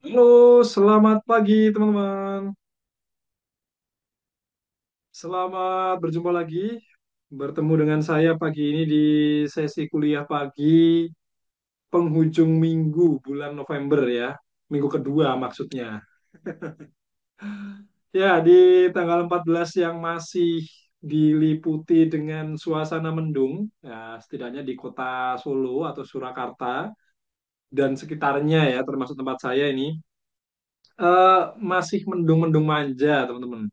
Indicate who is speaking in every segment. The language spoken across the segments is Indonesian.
Speaker 1: Halo, selamat pagi teman-teman. Selamat berjumpa lagi. Bertemu dengan saya pagi ini di sesi kuliah pagi penghujung minggu bulan November ya. Minggu kedua maksudnya. Ya, di tanggal 14 yang masih diliputi dengan suasana mendung, ya, setidaknya di kota Solo atau Surakarta dan sekitarnya ya, termasuk tempat saya ini, masih mendung-mendung manja, teman-teman.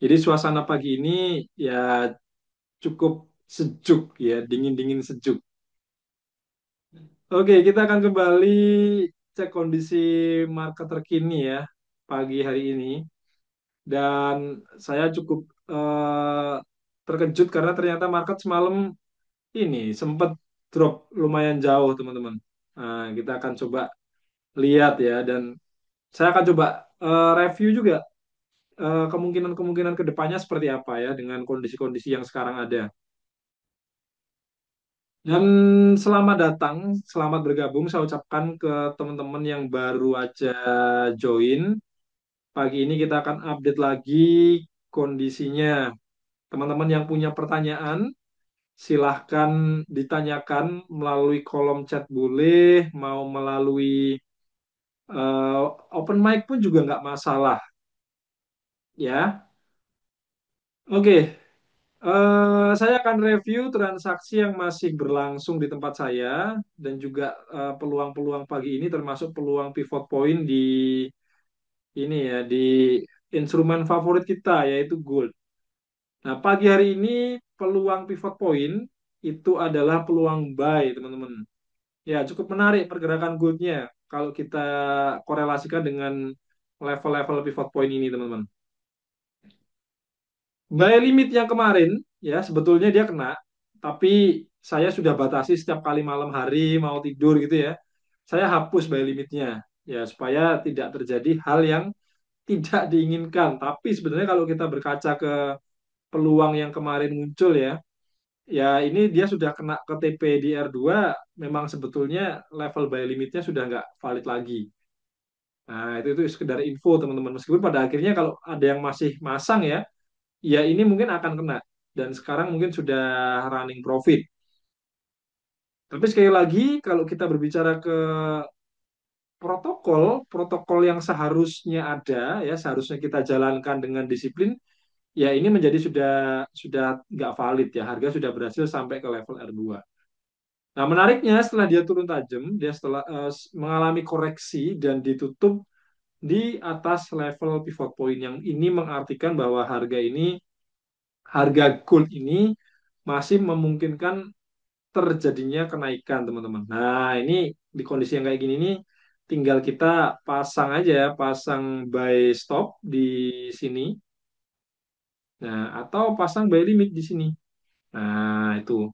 Speaker 1: Jadi suasana pagi ini ya cukup sejuk ya, dingin-dingin sejuk. Oke, kita akan kembali cek kondisi market terkini ya pagi hari ini. Dan saya cukup terkejut karena ternyata market semalam ini sempat drop lumayan jauh, teman-teman. Nah, kita akan coba lihat ya, dan saya akan coba review juga kemungkinan-kemungkinan ke depannya seperti apa ya dengan kondisi-kondisi yang sekarang ada. Dan selamat datang, selamat bergabung. Saya ucapkan ke teman-teman yang baru aja join. Pagi ini kita akan update lagi kondisinya. Teman-teman yang punya pertanyaan, silahkan ditanyakan melalui kolom chat boleh, mau melalui eh, open mic pun juga nggak masalah, ya. Oke, saya akan review transaksi yang masih berlangsung di tempat saya dan juga peluang-peluang pagi ini termasuk peluang pivot point di ini ya di instrumen favorit kita yaitu gold. Nah, pagi hari ini peluang pivot point itu adalah peluang buy, teman-teman. Ya, cukup menarik pergerakan goldnya kalau kita korelasikan dengan level-level pivot point ini, teman-teman. Buy limit yang kemarin, ya sebetulnya dia kena, tapi saya sudah batasi setiap kali malam hari mau tidur gitu ya. Saya hapus buy limitnya, ya supaya tidak terjadi hal yang tidak diinginkan. Tapi sebenarnya kalau kita berkaca ke peluang yang kemarin muncul ya, ya ini dia sudah kena ke TP di R2, memang sebetulnya level buy limitnya sudah nggak valid lagi. Nah, itu sekedar info teman-teman. Meskipun pada akhirnya kalau ada yang masih masang ya, ya ini mungkin akan kena dan sekarang mungkin sudah running profit. Tapi sekali lagi kalau kita berbicara ke protokol yang seharusnya ada ya seharusnya kita jalankan dengan disiplin, ya ini menjadi sudah nggak valid ya, harga sudah berhasil sampai ke level R2. Nah, menariknya setelah dia turun tajam, dia setelah mengalami koreksi dan ditutup di atas level pivot point yang ini mengartikan bahwa harga gold ini masih memungkinkan terjadinya kenaikan, teman-teman. Nah, ini di kondisi yang kayak gini nih, tinggal kita pasang aja ya, pasang buy stop di sini. Nah, atau pasang buy limit di sini. Nah, itu.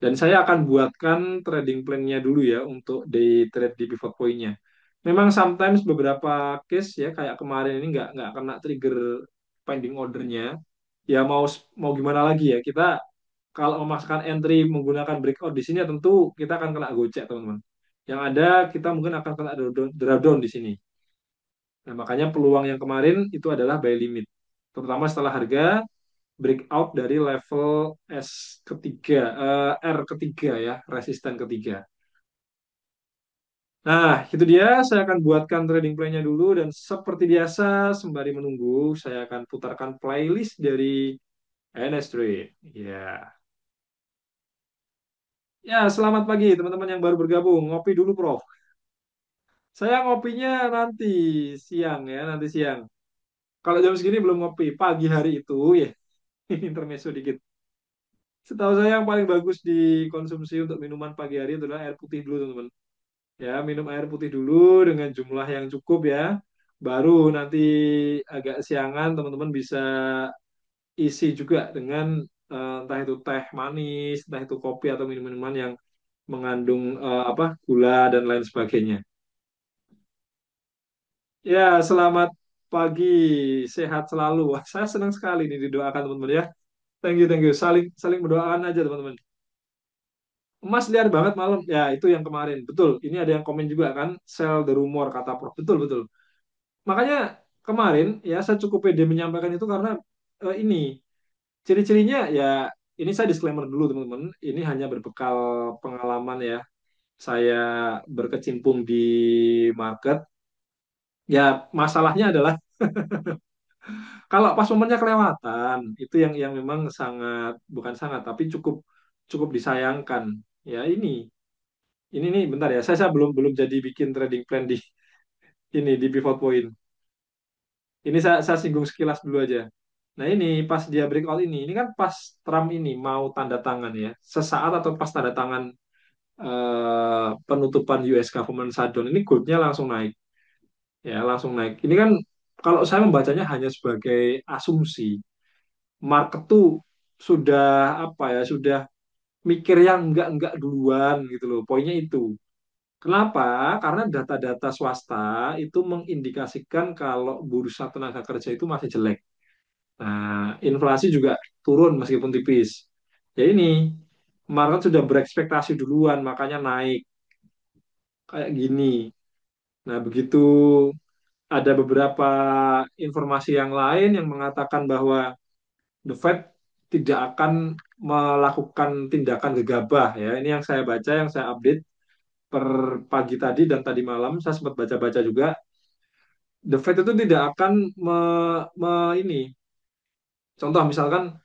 Speaker 1: Dan saya akan buatkan trading plan-nya dulu ya untuk day trade di pivot point-nya. Memang sometimes beberapa case ya kayak kemarin ini nggak kena trigger pending order-nya. Ya mau gimana lagi ya, kita kalau memasukkan entry menggunakan breakout di sini ya tentu kita akan kena gocek, teman-teman. Yang ada kita mungkin akan kena drawdown di sini. Nah, makanya peluang yang kemarin itu adalah buy limit, terutama setelah harga breakout dari level S ketiga, R ketiga ya, resisten ketiga. Nah, itu dia. Saya akan buatkan trading plan-nya dulu dan seperti biasa sembari menunggu, saya akan putarkan playlist dari NS Trade. Ya. Ya, selamat pagi teman-teman yang baru bergabung. Ngopi dulu, Prof. Saya ngopinya nanti siang ya, nanti siang. Kalau jam segini belum ngopi. Pagi hari itu ya, intermezzo dikit. Setahu saya yang paling bagus dikonsumsi untuk minuman pagi hari itu adalah air putih dulu, teman-teman. Ya, minum air putih dulu dengan jumlah yang cukup ya. Baru nanti agak siangan teman-teman bisa isi juga dengan entah itu teh manis, entah itu kopi atau minuman-minuman yang mengandung apa gula dan lain sebagainya. Ya, selamat pagi, sehat selalu. Wah, saya senang sekali nih didoakan teman-teman ya. Thank you, thank you. Saling saling mendoakan aja teman-teman. emas liar banget malam. Ya, itu yang kemarin. Betul. Ini ada yang komen juga kan, sell the rumor kata Prof. Betul, betul. Makanya kemarin ya saya cukup pede menyampaikan itu karena ini ciri-cirinya ya, ini saya disclaimer dulu teman-teman. Ini hanya berbekal pengalaman ya. Saya berkecimpung di market. Ya, masalahnya adalah kalau pas momennya kelewatan, itu yang memang sangat, bukan sangat, tapi cukup cukup disayangkan. Ya ini nih bentar ya, saya belum belum jadi bikin trading plan di ini di pivot point. Ini saya singgung sekilas dulu aja. Nah ini pas dia breakout ini kan pas Trump ini mau tanda tangan ya, sesaat atau pas tanda tangan penutupan US government shutdown ini goldnya langsung naik, ya langsung naik. Ini kan kalau saya membacanya hanya sebagai asumsi, market tuh sudah apa ya, sudah mikir yang enggak duluan gitu loh. Poinnya itu. Kenapa? Karena data-data swasta itu mengindikasikan kalau bursa tenaga kerja itu masih jelek. Nah, inflasi juga turun meskipun tipis. Ya ini, market sudah berekspektasi duluan, makanya naik kayak gini. Nah, begitu ada beberapa informasi yang lain yang mengatakan bahwa The Fed tidak akan melakukan tindakan gegabah ya. Ini yang saya baca, yang saya update per pagi tadi dan tadi malam saya sempat baca-baca juga. The Fed itu tidak akan ini. Contoh misalkan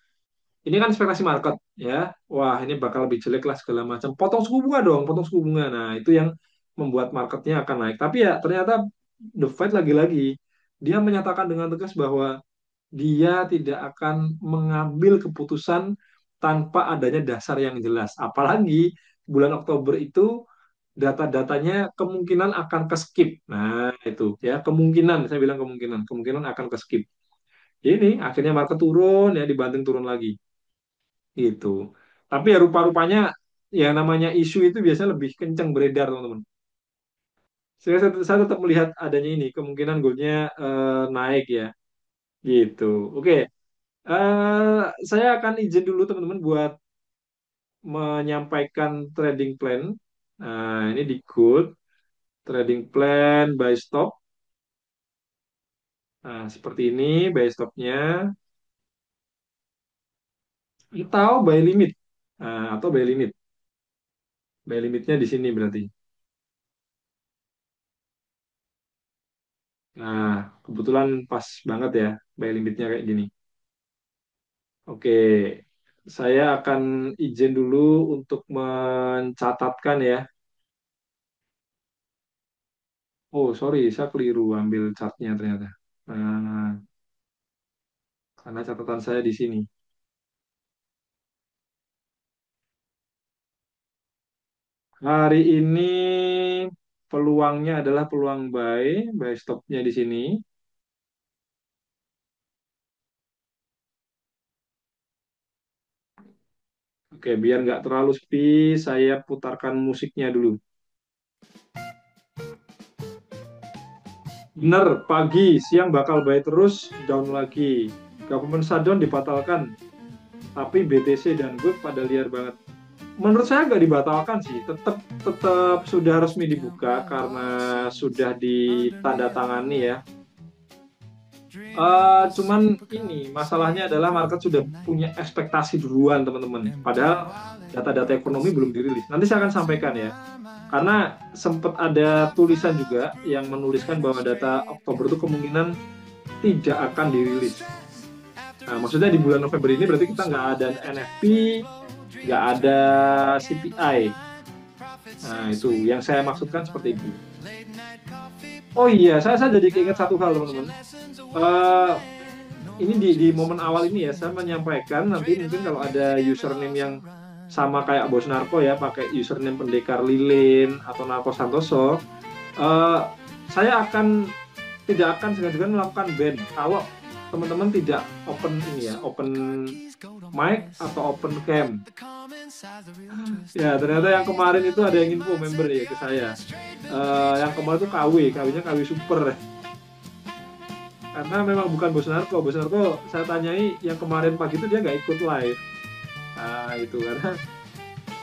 Speaker 1: ini kan ekspektasi market ya. Wah, ini bakal lebih jelek lah segala macam. Potong suku bunga dong, potong suku bunga. Nah, itu yang membuat marketnya akan naik. Tapi ya ternyata The Fed lagi-lagi dia menyatakan dengan tegas bahwa dia tidak akan mengambil keputusan tanpa adanya dasar yang jelas. Apalagi bulan Oktober itu data-datanya kemungkinan akan ke skip. Nah, itu ya kemungkinan, saya bilang kemungkinan akan ke skip. Ini akhirnya market turun ya dibanting turun lagi. Gitu. Tapi ya rupa-rupanya ya namanya isu itu biasanya lebih kencang beredar, teman-teman. Saya tetap melihat adanya ini kemungkinan goldnya naik ya. Gitu. Oke. Saya akan izin dulu teman-teman buat menyampaikan trading plan. Nah, ini di gold, trading plan buy stop. Nah, seperti ini buy stopnya. Atau buy limit. Nah, atau buy limit. Buy limitnya di sini berarti. Nah, kebetulan pas banget ya buy limitnya kayak gini. Oke, saya akan izin dulu untuk mencatatkan ya. Oh, sorry, saya keliru ambil chartnya ternyata. Nah, karena catatan saya di sini. Hari ini peluangnya adalah peluang buy stopnya di sini. Oke, biar nggak terlalu sepi, saya putarkan musiknya dulu. Bener, pagi, siang bakal buy terus, down lagi. Government shutdown dibatalkan, tapi BTC dan GOOD pada liar banget. Menurut saya nggak dibatalkan sih, tetap tetap sudah resmi dibuka karena sudah ditandatangani ya. Cuman ini masalahnya adalah market sudah punya ekspektasi duluan teman-teman. Padahal data-data ekonomi belum dirilis. Nanti saya akan sampaikan ya. Karena sempat ada tulisan juga yang menuliskan bahwa data Oktober itu kemungkinan tidak akan dirilis. Nah, maksudnya di bulan November ini berarti kita nggak ada NFP, nggak ada CPI. Nah, itu yang saya maksudkan seperti itu. Oh iya, saya jadi keinget satu hal teman-teman. Eh, ini di momen awal ini ya, saya menyampaikan nanti mungkin kalau ada username yang sama kayak Bos Narko ya, pakai username pendekar Lilin atau Narko Santoso, eh, saya tidak akan segan-segan melakukan ban kalau teman-teman tidak open ini ya, open mic atau open cam. Ya, ternyata yang kemarin itu ada yang info member ya ke saya. Yang kemarin itu KW-nya KW Super. Karena memang bukan Bos Narko. Bos Narko saya tanyai yang kemarin pagi itu dia nggak ikut live. Nah, itu karena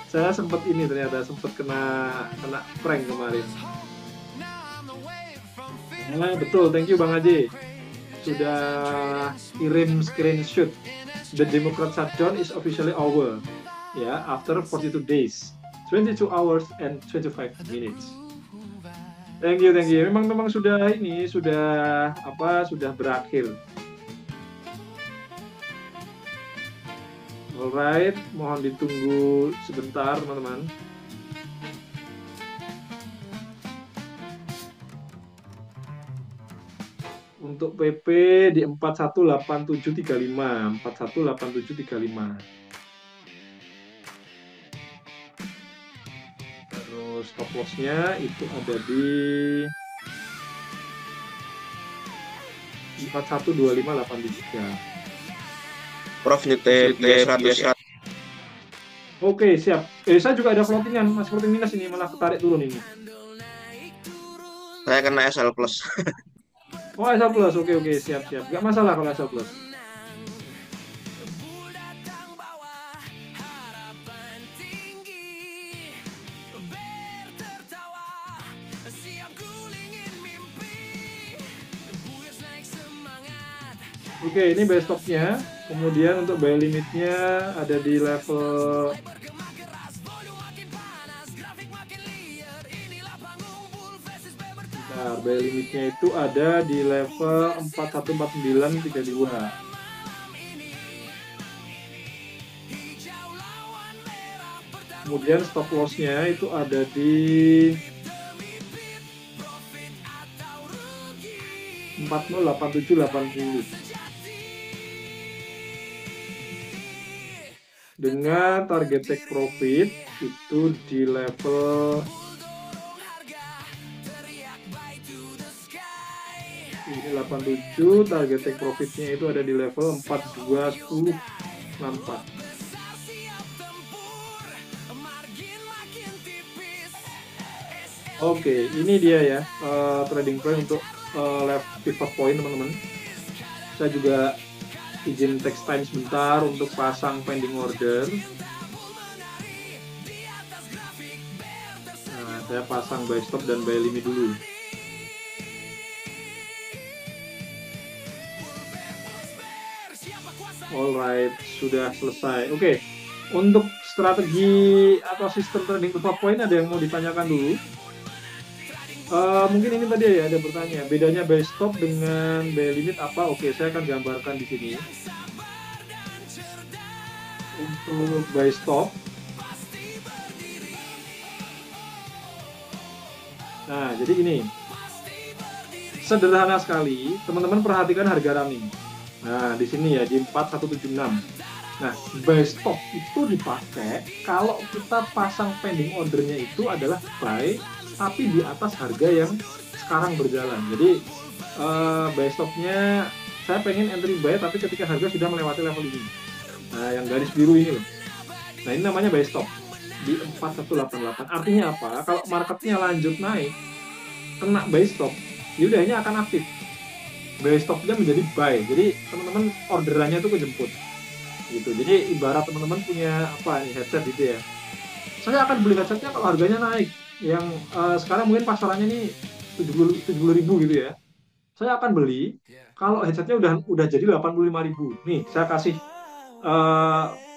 Speaker 1: Saya sempat ini ternyata sempat kena prank kemarin. Nah, betul, thank you Bang Haji sudah kirim screenshot. The Democrat shutdown is officially over. Ya, after 42 days, 22 hours and 25 minutes. Thank you, thank you. Memang sudah ini sudah sudah berakhir. Alright, mohon ditunggu sebentar teman-teman. Untuk PP di 418735, 418735. Terus stop loss-nya itu ada di 412583.
Speaker 2: Prof TP 100.
Speaker 1: Oke, siap. Saya juga ada floatingan, masih floating minus ini, malah ketarik turun ini.
Speaker 2: Saya kena SL plus.
Speaker 1: Oh, SL plus. Oke, siap. Gak masalah kalau SL plus. Oke, ini buy stop-nya. Kemudian untuk buy limitnya ada di level buy limitnya itu ada di level 414932. Kemudian stop loss-nya itu ada di 408780. Dengan target take profit itu di level ini 87, target take profitnya itu ada di level 421064. Oke, ini dia ya trading plan untuk left pivot point teman-teman. Saya juga izin text time sebentar untuk pasang pending order. Nah, saya pasang buy stop dan buy limit dulu. Alright, sudah selesai. Oke, untuk strategi atau sistem trading pivot point ada yang mau ditanyakan dulu? Mungkin ini tadi ya ada bertanya, bedanya buy stop dengan buy limit apa? Oke, saya akan gambarkan di sini. Untuk buy stop, nah jadi ini sederhana sekali, teman-teman perhatikan harga running. Nah di sini ya di 4176. Nah buy stop itu dipakai kalau kita pasang pending ordernya itu adalah buy tapi di atas harga yang sekarang berjalan. Jadi buy stopnya saya pengen entry buy tapi ketika harga sudah melewati level ini. Nah yang garis biru ini loh. Nah ini namanya buy stop di 4188. Artinya apa? Kalau marketnya lanjut naik kena buy stop, yaudah ini akan aktif. Buy stopnya menjadi buy. Jadi teman-teman orderannya itu kejemput. Gitu. Jadi ibarat teman-teman punya apa nih headset gitu ya. Saya akan beli headsetnya kalau harganya naik. Yang sekarang mungkin pasarannya nih 70.000 gitu ya. Saya akan beli kalau headsetnya udah jadi 85.000. Nih, saya kasih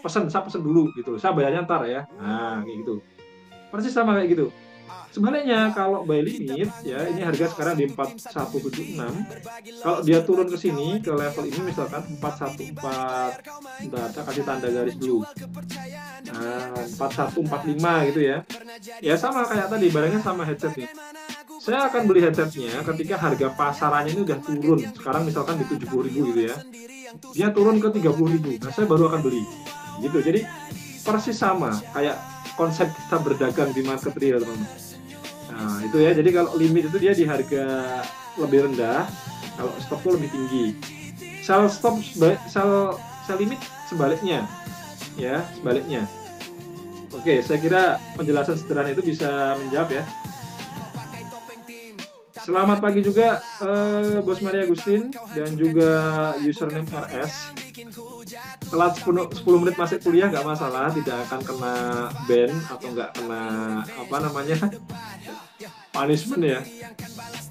Speaker 1: saya pesen dulu gitu. Saya bayarnya ntar ya. Nah, kayak gitu. Persis sama kayak gitu. Sebaliknya kalau buy limit ya, ini harga sekarang di 4176. Kalau dia turun ke sini ke level ini misalkan 414. Bentar, saya kasih tanda garis dulu. Nah, 4145 gitu ya. Ya sama kayak tadi, barangnya sama headset nih. Saya akan beli headsetnya ketika harga pasarannya ini udah turun. Sekarang misalkan di 70.000 gitu ya. Dia turun ke 30.000. Nah, saya baru akan beli. Gitu. Jadi persis sama kayak konsep kita berdagang di market real, teman-teman. Nah, itu ya. Jadi kalau limit itu dia di harga lebih rendah, kalau stop itu lebih tinggi. Sell stop, sell limit sebaliknya. Ya, sebaliknya. Oke, saya kira penjelasan sederhana itu bisa menjawab ya. Selamat pagi juga Bos Maria Agustin dan juga username RS. telat 10 menit masuk kuliah nggak masalah, tidak akan kena ban atau nggak kena apa namanya punishment ya.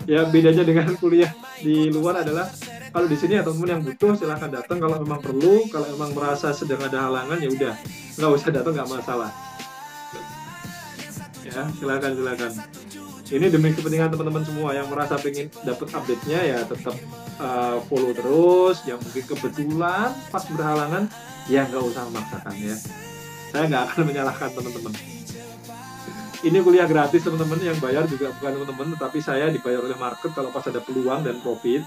Speaker 1: Ya bedanya dengan kuliah di luar adalah kalau di sini ya teman-teman yang butuh silahkan datang kalau memang perlu, kalau memang merasa sedang ada halangan ya udah nggak usah datang, nggak masalah ya, silakan. Ini demi kepentingan teman-teman semua yang merasa pengen dapat update-nya ya tetap follow terus. Yang mungkin kebetulan pas berhalangan ya nggak usah memaksakan ya. Saya nggak akan menyalahkan teman-teman. Ini kuliah gratis teman-teman, yang bayar juga bukan teman-teman, tetapi saya dibayar oleh market kalau pas ada peluang dan profit.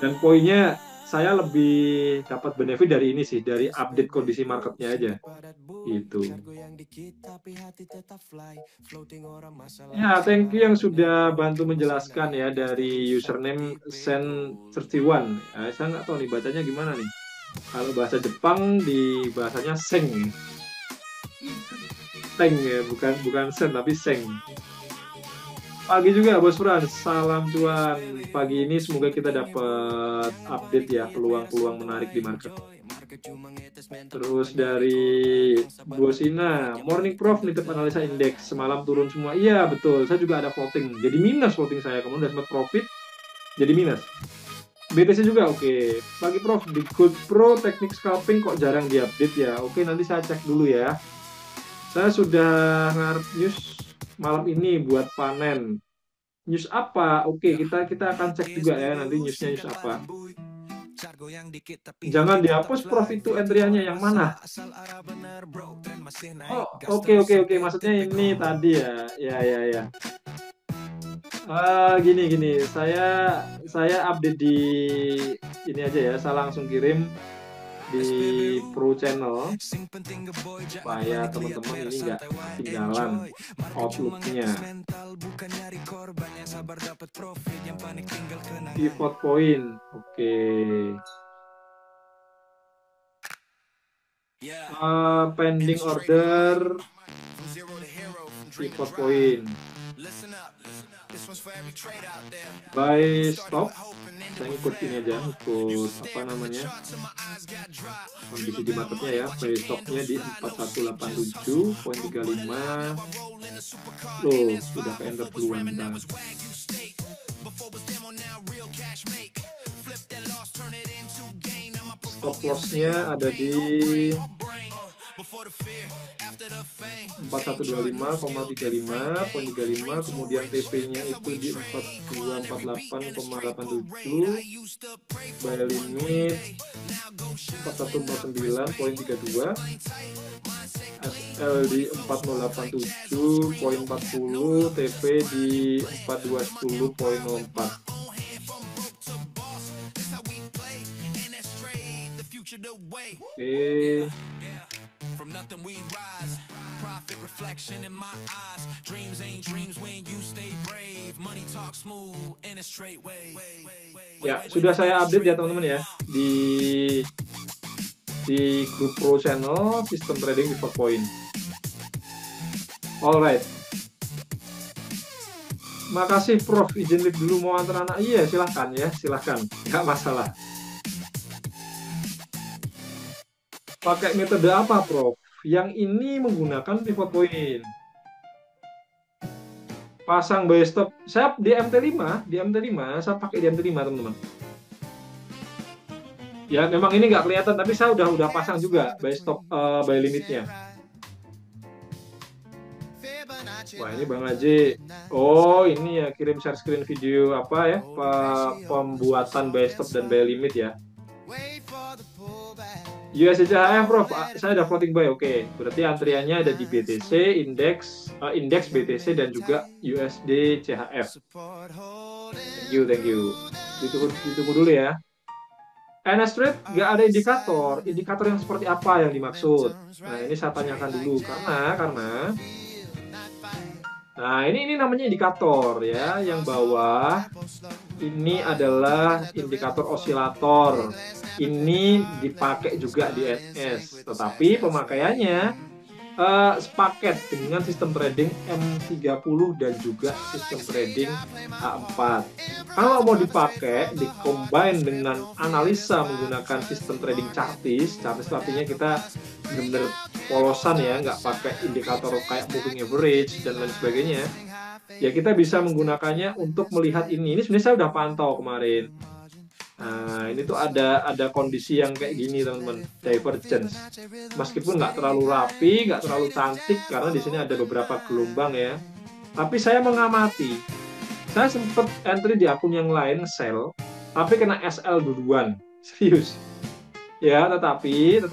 Speaker 1: Dan poinnya saya lebih dapat benefit dari ini sih, dari update kondisi marketnya aja. Gitu. Ya, thank you yang sudah bantu menjelaskan ya dari username Sen31. Ya, saya nggak tahu nih bacanya gimana nih. Kalau bahasa Jepang di bahasanya Seng. Seng ya, bukan Sen tapi Seng. Pagi juga Bos Frans, salam cuan. Pagi ini semoga kita dapat update ya, peluang-peluang menarik di market. Terus dari Bosina, Morning Prof nitip analisa indeks, semalam turun semua. Iya betul, saya juga ada floating, jadi minus floating saya, kemudian udah sempat profit, jadi minus. BTC juga oke. Pagi Prof, di Gold Pro teknik scalping kok jarang diupdate ya? Oke, nanti saya cek dulu ya. Saya sudah ngarep news malam ini buat panen. News apa? Oke, kita akan cek juga ya nanti newsnya news apa. Jangan dihapus Prof, itu entry-nya yang mana? Oh, oke. Maksudnya ini tadi ya. Ya. Gini. Saya update di ini aja ya. Saya langsung kirim di Pro Channel supaya teman-teman ini nggak ketinggalan outlook-nya. Pivot point, oke. Pending order, pivot point. Buy stop, saya ikut ini aja, ikut apa namanya kondisi di marketnya ya. Buy stopnya di 4187.35. Loh, sudah ke enter duluan. Stop lossnya ada di 4125,35, kemudian TP-nya itu di 4248,87, buy limit 4109.32, SL di 4087.40, TP di 4210.04. Oke. Ya, sudah saya update ya teman-teman ya di grup Pro Channel sistem trading pivot point. Alright. Makasih Prof, izin live dulu mau antar anak. Iya, silahkan ya, silahkan, nggak masalah. Pakai metode apa, Prof? Yang ini menggunakan pivot point. Pasang buy stop. Saya di MT5, saya pakai di MT5, teman-teman. Ya, memang ini nggak kelihatan, tapi saya udah pasang juga buy stop, buy limitnya. Wah, ini Bang Haji. Oh, ini ya, kirim share screen video apa ya, pembuatan buy stop dan buy limit ya. USD CHF, Prof, saya ada floating buy. Oke, berarti antriannya ada di BTC, indeks BTC dan juga USD CHF. Thank you. Ditunggu dulu ya. NS Trade nggak ada indikator yang seperti apa yang dimaksud. Nah, ini saya tanyakan dulu karena nah ini namanya indikator ya, yang bawah ini adalah indikator osilator. Ini dipakai juga di NS, tetapi pemakaiannya sepaket dengan sistem trading M30 dan juga sistem trading A4. Kalau mau dipakai, dikombin dengan analisa menggunakan sistem trading chartis. Chartis artinya kita benar-benar polosan ya, nggak pakai indikator kayak moving average dan lain sebagainya. Ya kita bisa menggunakannya untuk melihat ini. Ini sebenarnya saya udah pantau kemarin. Nah, ini tuh ada kondisi yang kayak gini teman-teman, divergence. Meskipun nggak terlalu rapi, nggak terlalu cantik karena di sini ada beberapa gelombang ya. Tapi saya mengamati, saya sempat entry di akun yang lain sell, tapi kena SL duluan, serius. Ya, tetapi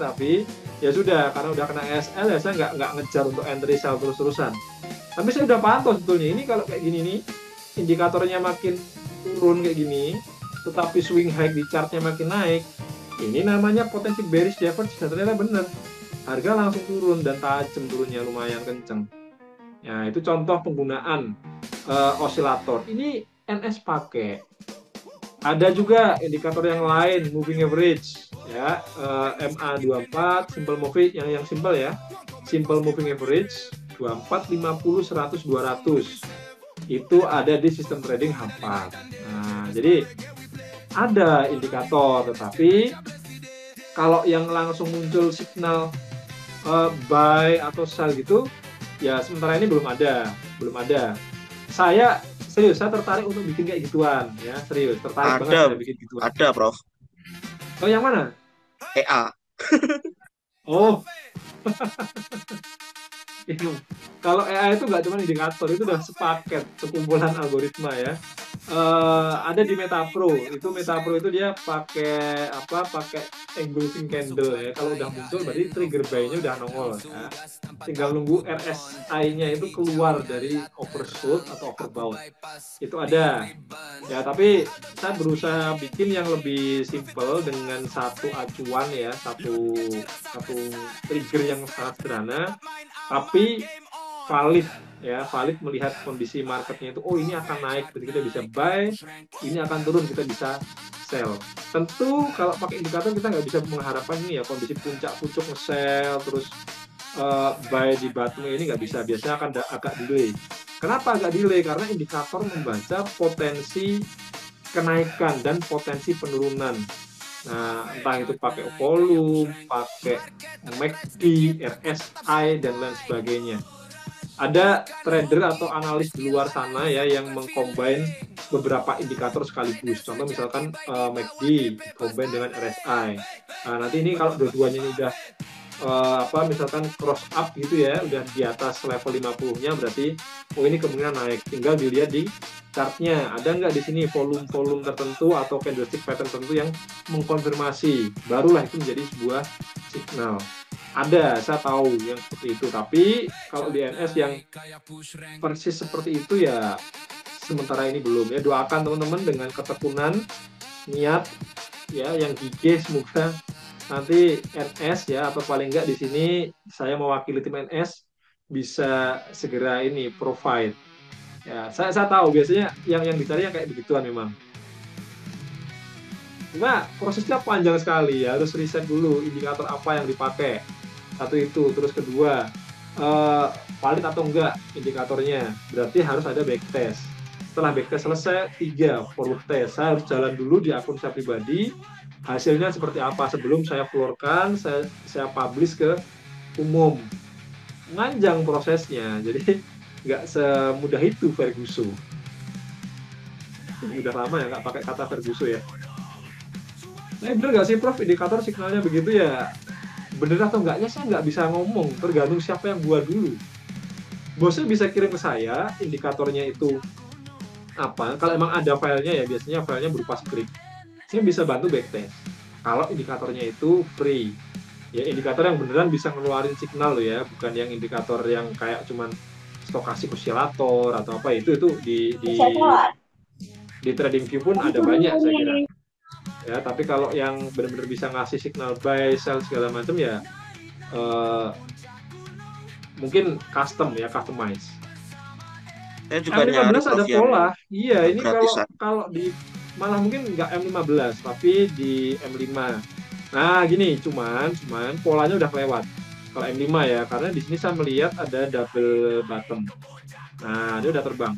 Speaker 1: ya sudah karena udah kena SL ya saya nggak ngejar untuk entry sell terus-terusan. Tapi saya udah pantau sebetulnya ini kalau kayak gini nih, indikatornya makin turun kayak gini, tetapi swing high di chartnya makin naik, ini namanya potensi bearish divergence dan ternyata benar. Harga langsung turun dan tajam turunnya lumayan kenceng. Ya, itu contoh penggunaan osilator. Ini NS pakai. Ada juga indikator yang lain, moving average, ya, MA24, simple moving, yang simple ya, simple moving average, 24, 50, 100, 200. Itu ada di sistem trading H4. Nah, jadi ada indikator, tetapi kalau yang langsung muncul signal buy atau sell gitu, ya sementara ini belum ada. Saya tertarik untuk bikin kayak gituan, ya serius, tertarik banget
Speaker 2: Ada,
Speaker 1: saya bikin gituan.
Speaker 2: ada, Prof.
Speaker 1: Oh yang mana?
Speaker 2: EA.
Speaker 1: Oh, itu. Kalau AI itu nggak cuma indikator, itu udah sepaket, sekumpulan algoritma ya. Ada di Metapro. Itu Metapro itu dia pakai apa? Pakai engulfing candle ya. Kalau udah muncul berarti trigger buy-nya udah nongol ya. Tinggal nunggu RSI-nya itu keluar dari oversold atau overbought. Itu ada. Ya, tapi saya berusaha bikin yang lebih simple dengan satu acuan ya, satu satu trigger yang sangat sederhana, tapi valid ya, valid melihat kondisi marketnya itu, oh ini akan naik berarti kita bisa buy, ini akan turun kita bisa sell. Tentu kalau pakai indikator kita nggak bisa mengharapkan ini ya kondisi puncak-puncak nge-sell terus buy di bottom ini nggak bisa, biasanya akan agak delay. Kenapa agak delay? Karena indikator membaca potensi kenaikan dan potensi penurunan. Nah, entah itu pakai volume, pakai MACD, RSI, dan lain sebagainya. Ada trader atau analis di luar sana ya yang mengcombine beberapa indikator sekaligus. Contoh misalkan MACD combine dengan RSI. Nah, nanti ini kalau dua-duanya ini udah misalkan cross up gitu ya, udah di atas level 50-nya berarti oh ini kemungkinan naik. Tinggal dilihat di chartnya ada nggak di sini volume-volume tertentu atau candlestick pattern tertentu yang mengkonfirmasi, barulah itu menjadi sebuah signal. Ada, saya tahu yang seperti itu, tapi kalau di NS yang persis seperti itu ya sementara ini belum ya. Doakan teman-teman dengan ketekunan niat ya, yang gigih, semoga nanti NS ya, atau paling nggak di sini saya mewakili tim NS bisa segera ini provide. Ya, saya tahu biasanya yang dicari yang kayak begituan memang. Cuma prosesnya panjang sekali ya, harus riset dulu indikator apa yang dipakai. Satu itu, terus kedua, valid atau enggak indikatornya. Berarti harus ada backtest. Setelah backtest selesai, 3 forward test. Saya harus jalan dulu di akun saya pribadi, hasilnya seperti apa sebelum saya keluarkan, saya publish ke umum. Panjang prosesnya, jadi nggak semudah itu Ferguson. Udah lama ya nggak pakai kata Ferguson ya. Nah, bener nggak sih Prof, indikator signalnya begitu ya? Bener atau enggaknya saya nggak bisa ngomong, tergantung siapa yang buat dulu. Bosnya bisa kirim ke saya indikatornya itu apa, kalau emang ada filenya ya, biasanya filenya berupa script, saya bisa bantu backtest. Kalau indikatornya itu free ya, indikator yang beneran bisa ngeluarin signal loh ya, bukan yang indikator yang kayak cuman stokastik oscillator atau apa, itu di TradingView pun ada banyak saya kira ya. Tapi kalau yang benar-benar bisa ngasih signal buy sell segala macam ya mungkin custom ya, customize.
Speaker 2: Saya juga nyari
Speaker 1: M15 ada
Speaker 2: Prof yang
Speaker 1: pola. Iya, ini kalau
Speaker 2: gratisan.
Speaker 1: kalau di malah mungkin nggak M15 tapi di M5. Nah, gini, cuman polanya udah kelewat. Kalau M5 ya, karena di sini saya melihat ada double bottom. Nah, dia udah terbang.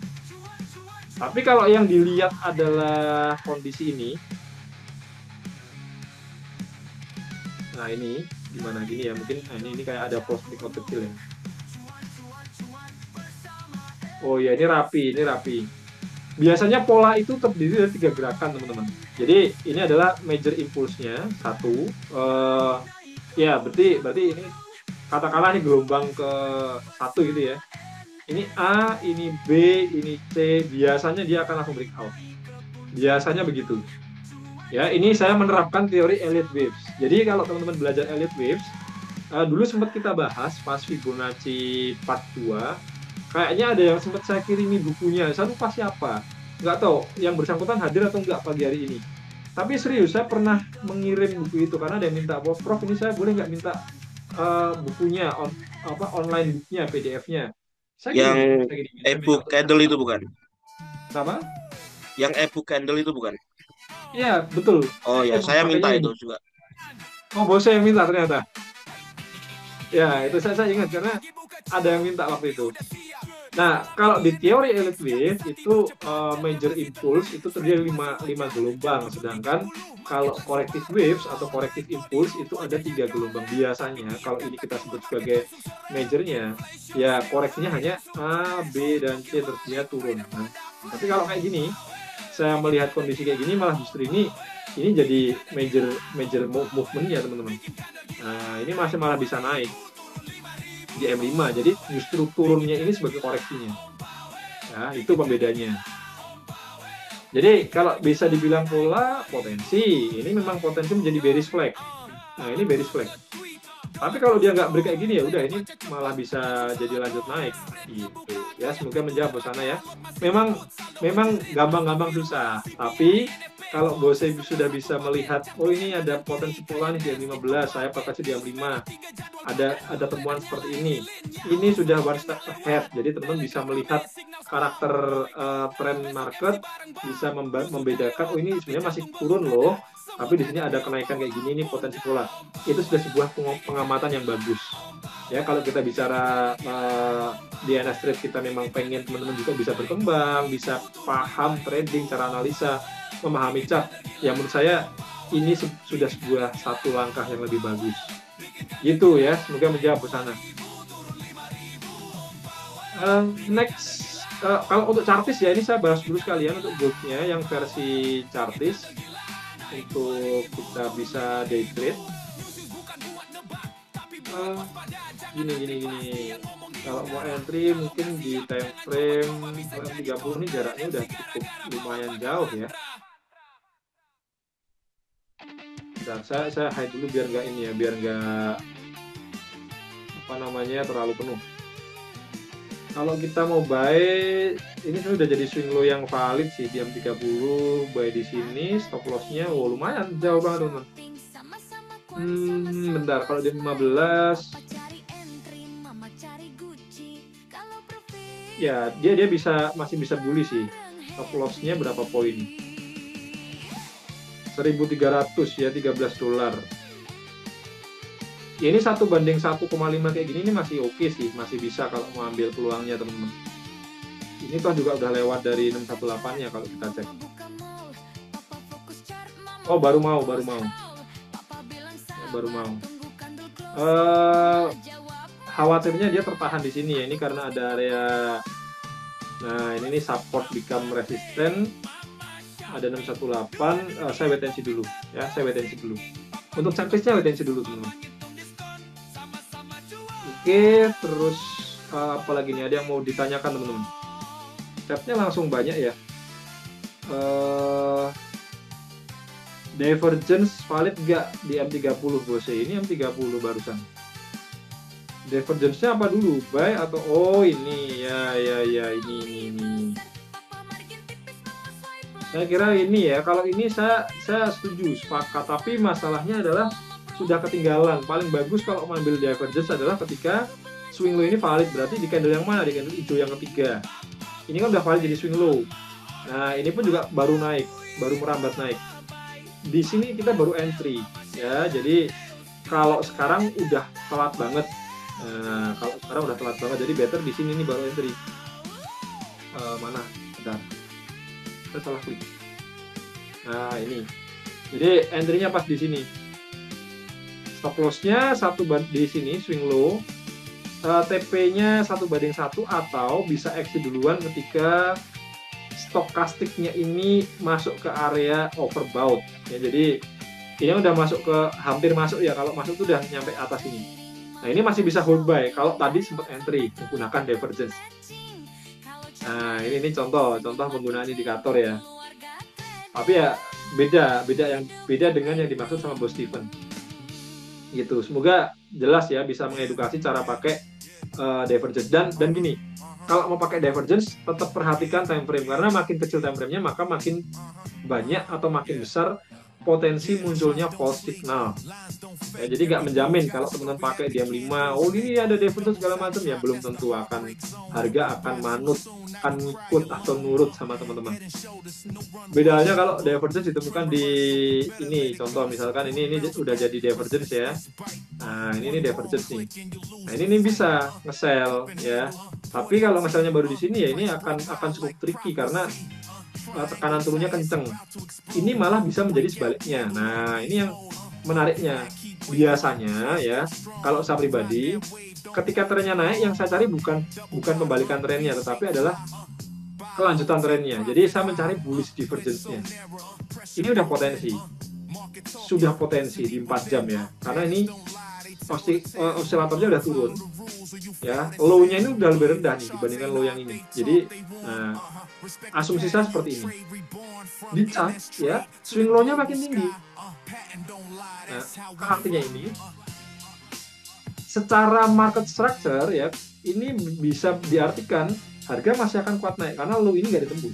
Speaker 1: Tapi kalau yang dilihat adalah kondisi ini, nah ini gimana gini ya, mungkin ini kayak ada post record kecil ya. Oh ya, ini rapi. Biasanya pola itu terdiri dari 3 gerakan, teman-teman. Jadi ini adalah major impulse-nya satu. Ya, berarti ini katakanlah ini gelombang ke satu gitu ya. Ini A, ini B, ini C. Biasanya dia akan langsung breakout. Biasanya begitu. Ya, ini saya menerapkan teori Elliott Waves. Jadi kalau teman-teman belajar Elliott Waves, dulu sempat kita bahas pas Fibonacci part 2. Kayaknya ada yang sempat saya kirimi bukunya. Saya lupa siapa. Nggak tahu yang bersangkutan hadir atau nggak pagi hari ini. Tapi serius, saya pernah mengirim buku itu karena ada yang minta, Prof, ini saya boleh nggak minta bukunya, online booknya, PDF-nya.
Speaker 2: Yang e-book Kindle itu bukan?
Speaker 1: Sama?
Speaker 2: Yang e-book Kindle itu bukan?
Speaker 1: Iya, betul.
Speaker 2: Oh ya, saya minta itu juga.
Speaker 1: Oh, bos saya yang minta ternyata. Ya, itu saya ingat karena ada yang minta waktu itu. Nah, kalau di teori Elliott Wave itu major impulse itu terdiri 5 gelombang, sedangkan kalau corrective waves atau corrective impulse itu ada 3 gelombang. Biasanya kalau ini kita sebut sebagai majornya, ya koreksinya hanya A, B, dan C, terus dia turun. Nah, tapi kalau kayak gini, saya melihat kondisi kayak gini malah justru ini jadi major movement ya, teman-teman. Nah, ini masih malah bisa naik di M5, jadi justru turunnya ini sebagai koreksinya. Nah, itu pembedanya. Jadi kalau bisa dibilang pola potensi, ini memang potensi menjadi bearish flag. Nah, ini bearish flag. Tapi kalau dia nggak break kayak gini, ya udah ini malah bisa jadi lanjut naik gitu. Ya, semoga menjawab sana ya. Memang gampang-gampang susah, tapi kalau Bose sudah bisa melihat, oh ini ada potensi pola nih di M15, saya pakai di M5, ada temuan seperti ini sudah one step ahead. Jadi teman-teman bisa melihat karakter trend market, bisa membedakan, oh ini sebenarnya masih turun loh, tapi di sini ada kenaikan kayak gini, ini potensi pola. Itu sudah sebuah pengamatan yang bagus. Ya, kalau kita bicara di NS Trade, kita memang pengen teman-teman juga bisa berkembang, bisa paham trading, cara analisa, memahami chart. Ya, menurut saya ini sudah sebuah satu langkah yang lebih bagus. Gitu ya, semoga menjawab ke sana. Next, kalau untuk chartis ya, ini saya bahas dulu sekalian untuk goldnya yang versi chartis untuk kita bisa day trade. Gini. Kalau mau entry mungkin di time frame 30 ini jaraknya udah cukup lumayan jauh ya. Dan saya hide dulu biar nggak ini ya, biar nggak terlalu penuh. Kalau kita mau buy, ini sudah jadi swing low yang valid sih di M30, buy di sini, stop loss-nya lumayan jauh banget, teman-teman. Bentar, kalau di 15 ya dia masih bisa bully sih. Stop loss-nya berapa poin? 1.300 ya, $13. Ya, ini 1:1,5 kayak gini, ini masih oke sih, masih bisa kalau mau ambil peluangnya, teman-teman. Ini toh juga udah lewat dari 618 ya kalau kita cek. Oh, baru mau. Khawatirnya dia tertahan di sini ya, ini karena ada area. Nah, ini support become resistant. Ada 618, saya wait and see dulu ya, Untuk chartisnya wait and see dulu, teman-teman. Oke, terus apalagi nih, ada yang mau ditanyakan, teman-teman? Chatnya langsung banyak ya. Divergence valid nggak di M30, Bose? Ini M30 barusan. Divergence-nya apa dulu? Buy atau ini ya ini. Saya kira ini ya. Kalau ini saya setuju, sepakat. Tapi masalahnya adalah sudah ketinggalan. Paling bagus kalau mengambil divergence adalah ketika swing low ini valid. Berarti di candle yang mana? Di candle hijau yang ketiga. Ini kan udah valid jadi swing low. Nah, ini pun juga baru merambat naik. Di sini kita baru entry ya. Jadi kalau sekarang udah telat banget. Kalau sekarang udah telat banget, jadi better di sini nih baru entry. Mana? Bentar. Saya salah klik. Nah, ini. Jadi entry-nya pas di sini. Stop loss-nya di sini swing low. TP-nya 1:1 atau bisa exit duluan ketika stokastiknya ini masuk ke area overbought. Ya, jadi ini udah masuk ke hampir masuk ya, kalau masuk tuh udah nyampe atas ini. Nah, ini masih bisa hold buy kalau tadi sempat entry menggunakan divergence. Nah, ini contoh penggunaan indikator ya. Tapi ya beda dengan yang dimaksud sama Bos Steven. Gitu. Semoga jelas ya, bisa mengedukasi cara pakai divergence dan gini. Kalau mau pakai divergence, tetap perhatikan time frame, karena makin kecil time frame-nya maka makin banyak atau makin besar potensi munculnya false signal. Ya, jadi nggak menjamin kalau teman-teman pakai diam 5, oh ini ada divergence segala macam, ya belum tentu harga akan manut, akan ikut atau nurut sama teman-teman. Bedanya kalau divergence ditemukan di ini, contoh misalkan ini udah jadi divergence ya. Nah, ini divergence nih. Nah, ini bisa nge-sell ya. Tapi kalau nge-sellnya baru di sini ya ini akan cukup tricky karena tekanan turunnya kenceng. Ini malah bisa menjadi sebaliknya. Nah, ini yang menariknya. Biasanya ya, kalau saya pribadi, ketika trennya naik, yang saya cari bukan pembalikan trennya, tetapi adalah kelanjutan trennya. Jadi saya mencari bullish divergence-nya. Ini udah potensi di 4 jam ya. Karena ini osilatornya udah turun. Ya, low-nya ini udah lebih rendah nih dibandingkan low yang ini. Jadi, asumsi saya seperti ini. Di chart ya, swing low-nya makin tinggi. Nah, artinya ini secara market structure ya, ini bisa diartikan harga masih akan kuat naik karena low ini nggak ditembus.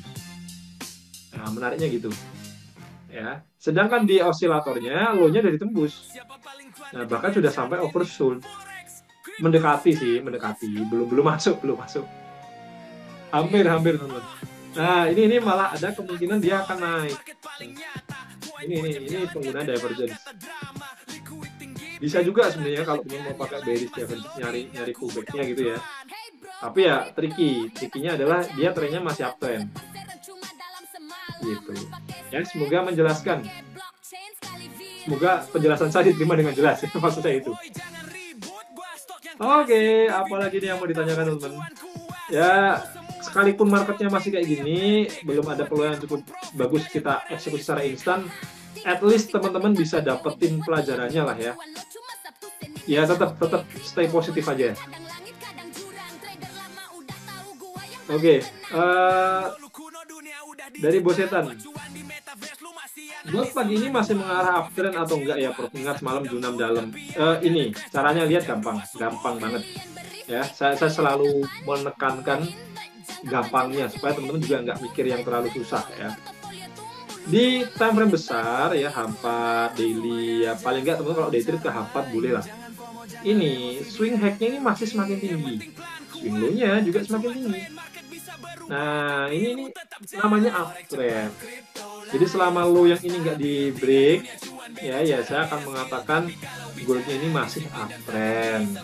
Speaker 1: Nah, menariknya gitu. Ya, sedangkan di osilatornya low-nya udah ditembus. Nah, bahkan sudah sampai oversold. Mendekati, belum masuk. Hampir teman-teman. Nah, ini malah ada kemungkinan dia akan naik. Ini penggunaan divergence. Bisa juga sebenarnya kalau mau pakai bearish divergence nyari pullback-nya gitu ya. Tapi ya tricky-nya adalah dia trennya masih uptrend. Gitu. Ya, semoga menjelaskan. Semoga penjelasan saya diterima dengan jelas. Maksud saya itu. Oke, apalagi nih yang mau ditanyakan teman-teman? Ya, sekalipun marketnya masih kayak gini, belum ada peluang yang cukup bagus kita eksekusi secara instan, at least teman-teman bisa dapetin pelajarannya lah ya. Ya, tetap stay positif aja. Oke, dari Bosetan. Buat pagi ini masih mengarah uptrend atau enggak ya, Prof? Ingat semalam Junam dalam. Ini caranya lihat gampang banget. Ya, saya selalu menekankan gampangnya supaya teman-teman juga nggak mikir yang terlalu susah ya. Di time frame besar ya, H4 daily ya, paling nggak teman-teman kalau day trade ke H4 boleh lah. Ini swing hack-nya ini masih semakin tinggi, swing low-nya juga semakin tinggi. Nah, ini namanya uptrend. Jadi selama low yang ini nggak di break, ya saya akan mengatakan goldnya ini masih uptrend.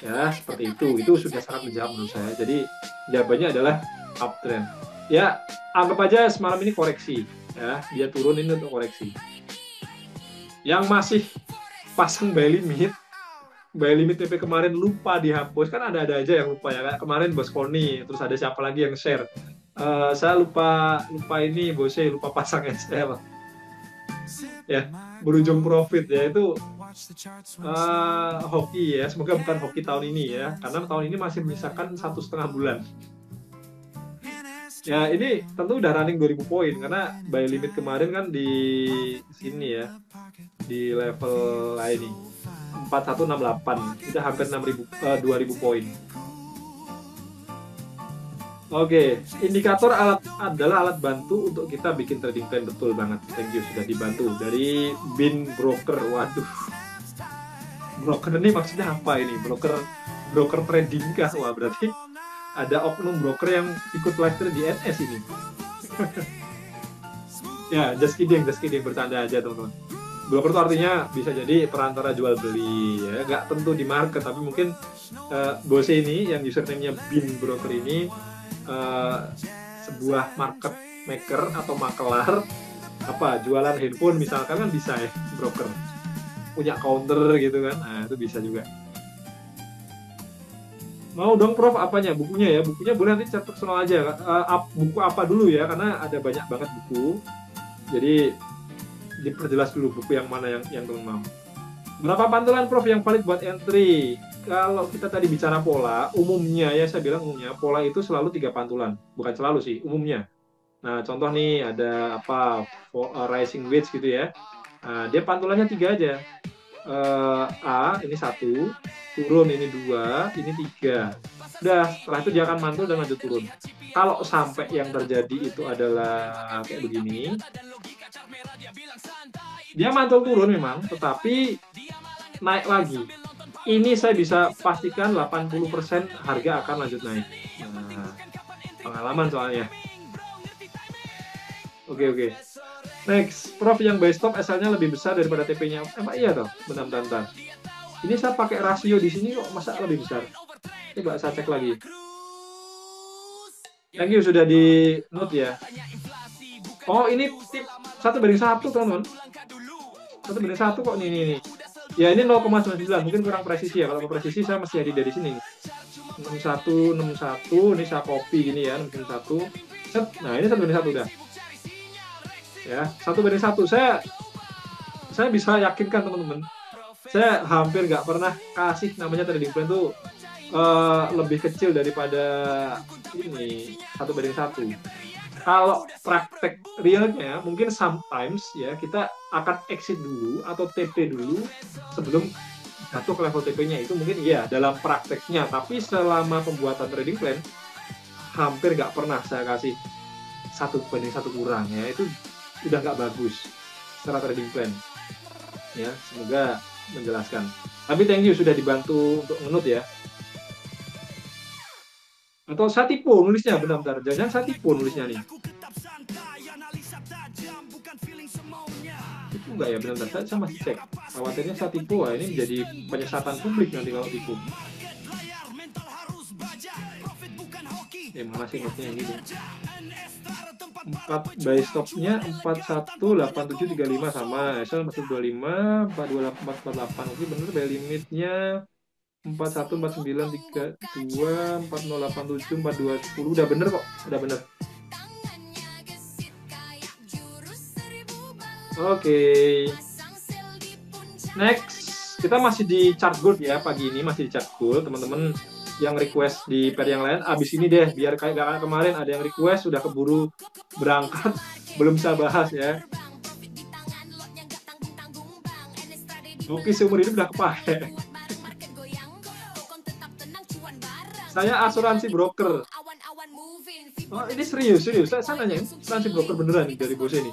Speaker 1: Ya, seperti itu. Itu sudah sangat menjawab menurut saya. Jadi jawabannya adalah uptrend. Ya, anggap aja semalam ini koreksi. Ya, dia turun ini untuk koreksi. Yang masih pasang buy limit TP kemarin lupa dihapus, kan ada aja yang lupa ya. Kayak kemarin Bos Koni, terus ada siapa lagi yang share. Saya lupa ini bosnya lupa pasang SL ya, berujung profit ya. Itu hoki ya, semoga bukan hoki tahun ini ya, karena tahun ini masih menyisakan 1,5 bulan ya. Ini tentu udah running 2000 poin karena buy limit kemarin kan di sini ya, di level ini 4168, udah hampir 2000 poin. Oke, indikator adalah alat bantu untuk kita bikin trading plan. Betul banget, thank you sudah dibantu dari Bin Broker. Waduh, broker ini maksudnya apa ini? Broker trading kah? Wah, berarti ada oknum broker yang ikut live trade di NS ini. Ya, just kidding, bercanda aja teman-teman. broker itu artinya bisa jadi perantara jual beli ya, nggak tentu di market, tapi mungkin Bose ini yang username-nya bin broker ini uh, sebuah market maker atau makelar apa jualan handphone misalkan kan bisa ya broker punya counter gitu kan, nah itu bisa juga. Mau dong Prof apanya bukunya ya, bukunya boleh nanti chat personal aja. Buku apa dulu ya, karena ada banyak banget buku, jadi diperjelas dulu buku yang mana yang teman mau. Berapa pantulan Prof yang valid buat entry? Kalau kita tadi bicara pola, umumnya ya saya bilang umumnya pola itu selalu 3 pantulan. Bukan selalu sih, umumnya. Nah, contoh nih ada apa rising wedge gitu ya. Nah, dia pantulannya 3 aja. A ini 1, turun ini 2, ini 3. Udah, setelah itu dia akan mantul dan lanjut turun. Kalau sampai yang terjadi itu adalah kayak begini, dia mantul turun memang, tetapi naik lagi. Ini saya bisa pastikan 80% harga akan lanjut naik. Nah, pengalaman soalnya. Oke. Next, Prof yang buy stop SL-nya lebih besar daripada TP-nya. Emang iya toh? Bentar. Ini saya pakai rasio di sini kok masa lebih besar? Coba saya cek lagi. Thank you sudah di note ya. Oh ini tip 1:1 teman-teman. 1:1 kok nih. Ya ini 0,99 mungkin kurang presisi ya. Kalau presisi saya masih ada dari sini. 61 ini saya copy gini ya 61. Nah ini 1:1 udah. Ya 1:1 saya bisa yakinkan teman-teman. Saya hampir nggak pernah kasih namanya trading plan tuh lebih kecil daripada ini 1:1. Kalau praktek realnya mungkin sometimes ya kita akan exit dulu atau TP dulu sebelum jatuh ke level TP-nya, itu mungkin iya dalam prakteknya, tapi selama pembuatan trading plan hampir nggak pernah saya kasih 1:1 kurang ya, itu udah nggak bagus secara trading plan ya. Semoga menjelaskan, tapi thank you sudah dibantu untuk ngenut ya. Atau saya tipu nulisnya, bentar, jangan saya tipu nulisnya nih. Itu enggak ya, bentar, saya masih cek. Khawatirnya saya tipu, ini menjadi penyesatan publik nanti kalau tipu. Mana sih notnya yang gitu? 4 buy stopnya 418735 sama, SL 425, 428, oke bener. Buy limitnya 414932 4087 4210, udah bener kok, udah bener. Oke. Next, kita masih di chart gold ya pagi ini, masih di chart gold. Teman-teman yang request di pair yang lain abis ini deh, biar kayak kemarin ada yang request sudah keburu berangkat belum bisa bahas ya. Oke, seumur hidup udah kepakai. Saya asuransi broker. Oh, ini serius. Saya nanya, asuransi broker beneran nih dari bos ini.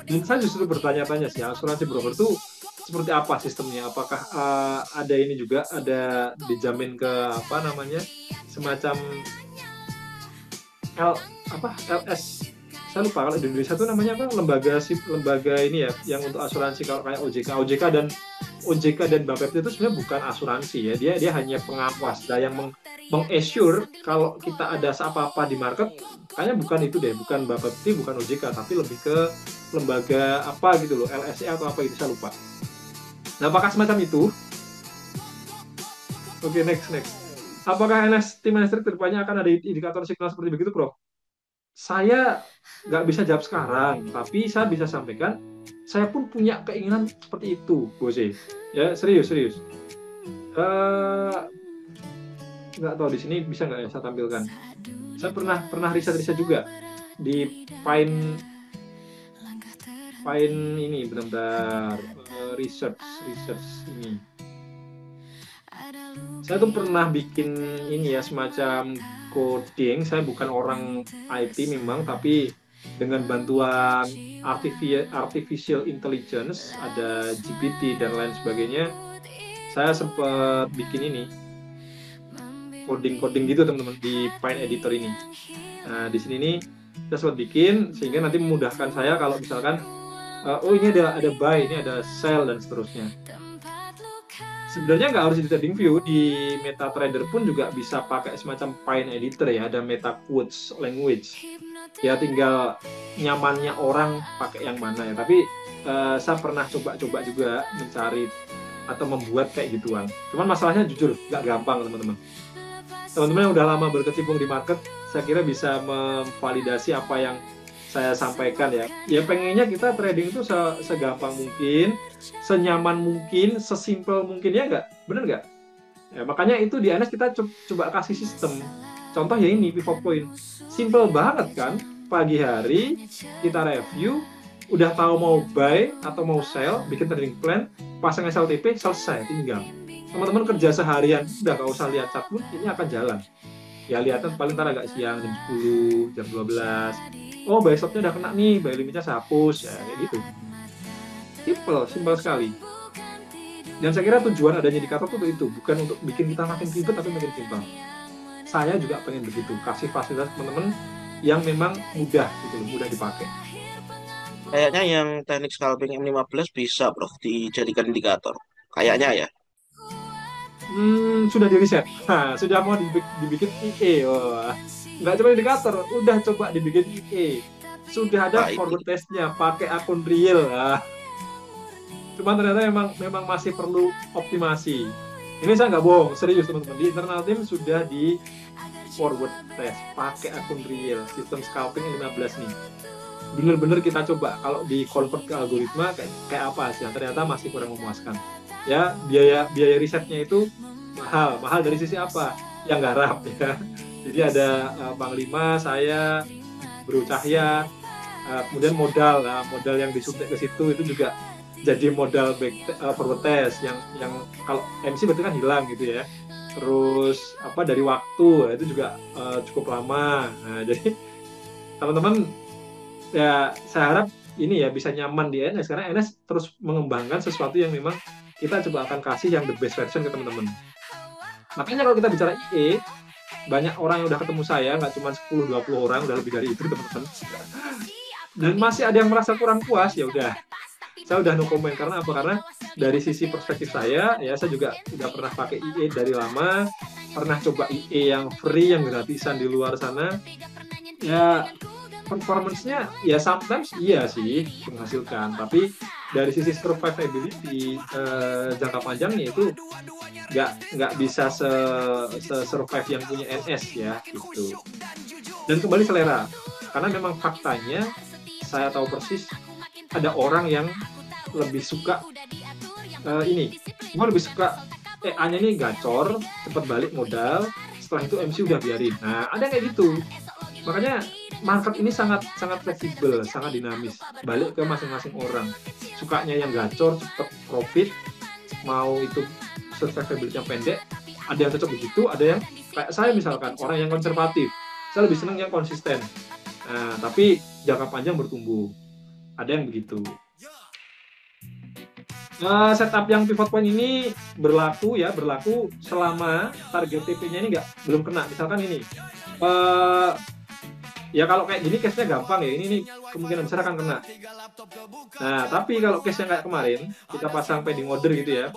Speaker 1: Dan saya justru bertanya-tanya sih, asuransi broker itu seperti apa sistemnya? Apakah ada ini juga, ada dijamin ke apa namanya, semacam LS? Saya lupa kalau di Indonesia itu namanya apa? Lembaga ini ya, yang untuk asuransi kalau kayak OJK dan Bapepti itu sebenarnya bukan asuransi ya, dia hanya pengawas yang mengassure kalau kita ada apa-apa di market. Kayaknya bukan itu deh, bukan Bapepti, bukan OJK, tapi lebih ke lembaga apa gitu loh, LSE atau apa itu saya lupa. Nah, apakah semacam itu? Oke, next. Apakah tim listrik kedepannya akan ada indikator signal seperti begitu, Prof? Saya nggak bisa jawab sekarang, tapi saya bisa sampaikan, saya pun punya keinginan seperti itu, Bose. Ya, serius. Nggak tahu di sini bisa nggak ya saya tampilkan. Saya pernah riset juga di Pine ini, benar-benar research ini. Saya tuh pernah bikin ini ya, semacam coding. Saya bukan orang IT memang, tapi dengan bantuan artificial intelligence, ada GPT dan lain sebagainya, saya sempat bikin ini coding gitu teman-teman di Pine Editor ini. Nah, di sini nih saya sempat bikin sehingga nanti memudahkan saya kalau misalkan oh ini ada buy, ini ada sell dan seterusnya. Sebenarnya nggak harus di trading view, di MetaTrader pun juga bisa pakai semacam Pine Editor ya, ada Meta Quotes Language. Ya tinggal nyamannya orang pakai yang mana ya. Tapi saya pernah coba-coba juga mencari atau membuat kayak gituan. Cuman masalahnya jujur nggak gampang teman-teman. Teman-teman yang udah lama berkecimpung di market, saya kira bisa memvalidasi apa yang saya sampaikan ya. Ya pengennya kita trading itu segampang mungkin, senyaman mungkin, sesimpel mungkin ya nggak? Bener nggak? Ya, makanya itu di NS kita coba kasih sistem. Contoh ya ini pivot point. Simple banget kan? Pagi hari kita review, udah tahu mau buy atau mau sell, bikin trading plan, pasang SLTP, selesai, tinggal. Teman-teman kerja seharian, udah nggak usah lihat chart pun, ini akan jalan. Ya lihatnya paling ntar agak siang, jam 10, jam 12. Oh, buy stopnya udah kena nih, buy limitnya saya hapus, ya kayak gitu. Simple sekali. Dan saya kira tujuan adanya indikator itu bukan untuk bikin kita makin ribet, tapi makin simpel. Saya juga pengen begitu, kasih fasilitas teman-teman yang memang mudah gitu, mudah dipakai.
Speaker 2: Kayaknya yang teknik scalping M15 bisa, Prof, dijadikan indikator. Kayaknya ya.
Speaker 1: Sudah di riset. Nah, sudah mau dibikin IE. Wah. Nggak cuma indikator, udah coba dibikin IE. Sudah ada forward test-nya, pakai akun real. Nah. Cuman ternyata memang masih perlu optimasi. Ini saya nggak bohong, serius teman-teman. Di internal tim sudah di forward test, pakai akun real, sistem scalping 15 nih. Bener-bener kita coba, kalau di convert ke algoritma kayak apa sih, ternyata masih kurang memuaskan. Ya, biaya risetnya itu mahal dari sisi apa? Yang garap ya. Jadi ada Panglima, saya, Bro Cahya, kemudian modal yang disuntik ke situ itu juga jadi modal forward test yang kalau MC berarti kan hilang gitu ya. Terus dari waktu itu juga cukup lama. Nah, jadi teman-teman ya saya harap ini ya bisa nyaman di NS karena NS terus mengembangkan sesuatu yang memang kita coba akan kasih yang the best version ke teman-teman. Makanya kalau kita bicara IE, banyak orang yang udah ketemu saya, nggak cuma 10-20 orang, udah lebih dari itu teman-teman. Dan masih ada yang merasa kurang puas, ya udah. Saya udah no comment karena apa? Karena dari sisi perspektif saya, ya saya juga udah pernah pakai IE dari lama, pernah coba IE yang free, yang gratisan di luar sana. Ya performance-nya ya sometimes iya sih menghasilkan, tapi dari sisi survivability jangka panjangnya itu nggak bisa survive yang punya NS ya gitu. Dan kembali selera, karena memang faktanya saya tahu persis ada orang yang lebih suka lebih suka A-nya ini gacor, cepat balik modal, setelah itu MC udah biarin. Nah ada kayak gitu, makanya market ini sangat fleksibel, sangat dinamis, balik ke masing-masing orang. Sukanya yang gacor, cepat profit, mau itu survivability yang pendek, ada yang cocok begitu, ada yang kayak saya misalkan, orang yang konservatif, saya lebih senang yang konsisten. Nah, tapi jangka panjang bertumbuh, ada yang begitu. Setup yang pivot point ini berlaku selama target TP-nya ini belum kena. Misalkan ini, ya kalau kayak gini case-nya gampang ya, ini kemungkinan besar akan kena. Nah, tapi kalau case-nya kayak kemarin, kita pasang pending order gitu ya,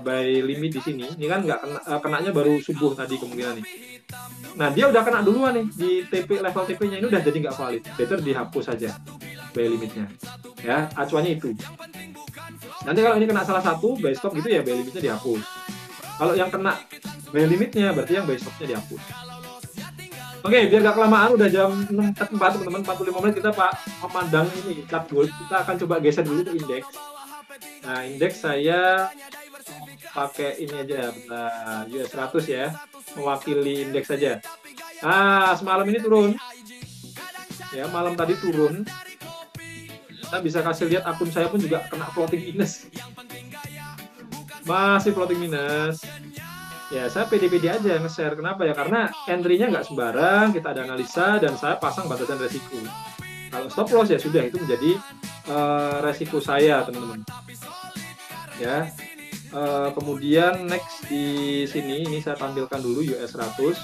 Speaker 1: by limit di sini, ini kan nggak kenanya baru subuh tadi kemungkinan nih. Nah, dia udah kena duluan nih, di level TP-nya ini udah jadi nggak valid, better dihapus saja by limitnya. Ya, acuannya itu. Nanti kalau ini kena salah satu, buy stop gitu ya, buy limitnya dihapus. Kalau yang kena buy limitnya, berarti yang buy stopnya dihapus. Oke, biar gak kelamaan, udah jam 6.4 teman-teman, 45 menit kita memandang ini chart gold. Kita akan coba geser dulu ke indeks. Nah, indeks saya pakai ini aja, US 100 ya, mewakili indeks saja. Nah, semalam ini turun. Ya, malam tadi turun. Kita bisa kasih lihat akun saya pun juga kena floating minus. Masih floating minus. Ya, saya pede-pede aja nge-share. Kenapa ya? Karena entry-nya nggak sembarang, kita ada analisa, dan saya pasang batasan resiko. Kalau stop loss ya sudah, itu menjadi resiko saya, teman-teman. Ya, kemudian next di sini, ini saya tampilkan dulu US 100.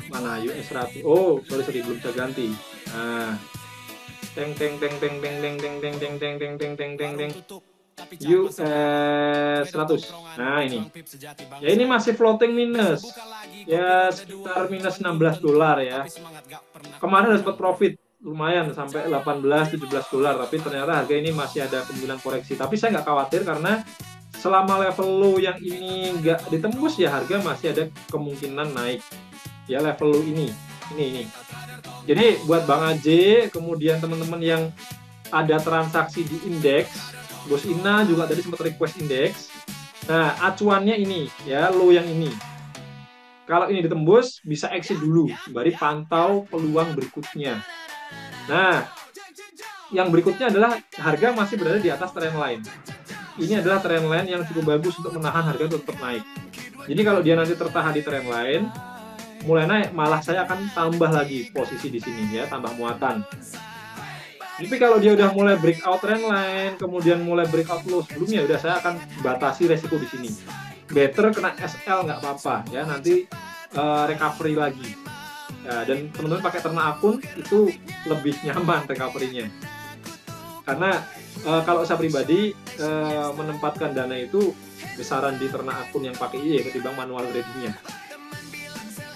Speaker 1: Mana US 100? Oh, sorry, belum saya ganti. Nah, Teng teng teng teng teng teng teng teng teng teng teng teng teng teng teng. US 100. Nah, ini. Ya ini masih floating minus. Ya sekitar minus $16 ya. Kemarin ada sempat profit lumayan sampai 18-17 dolar, tapi ternyata harga ini masih ada kemungkinan koreksi. Tapi saya nggak khawatir karena selama level low yang ini nggak ditembus ya harga masih ada kemungkinan naik. Ya level low ini. Jadi buat Bang Aje, kemudian teman-teman yang ada transaksi di indeks, Bos Ina juga tadi sempat request indeks. Nah, acuannya ini ya, low yang ini. Kalau ini ditembus, bisa exit dulu, sembari pantau peluang berikutnya. Nah, yang berikutnya adalah harga masih berada di atas trendline. Ini adalah trendline yang cukup bagus untuk menahan harga tetap naik. Jadi kalau dia nanti tertahan di trendline, mulai naik, malah saya akan tambah lagi posisi di sini ya, tambah muatan. Tapi kalau dia udah mulai breakout trendline, kemudian mulai breakout low sebelumnya, udah saya akan batasi resiko di sini. Better kena SL nggak apa-apa ya, nanti recovery lagi. Ya, dan teman-teman pakai ternak akun itu lebih nyaman recovery-nya. Karena kalau saya pribadi menempatkan dana itu besaran di ternak akun yang pakai IE ketimbang manual trading-nya.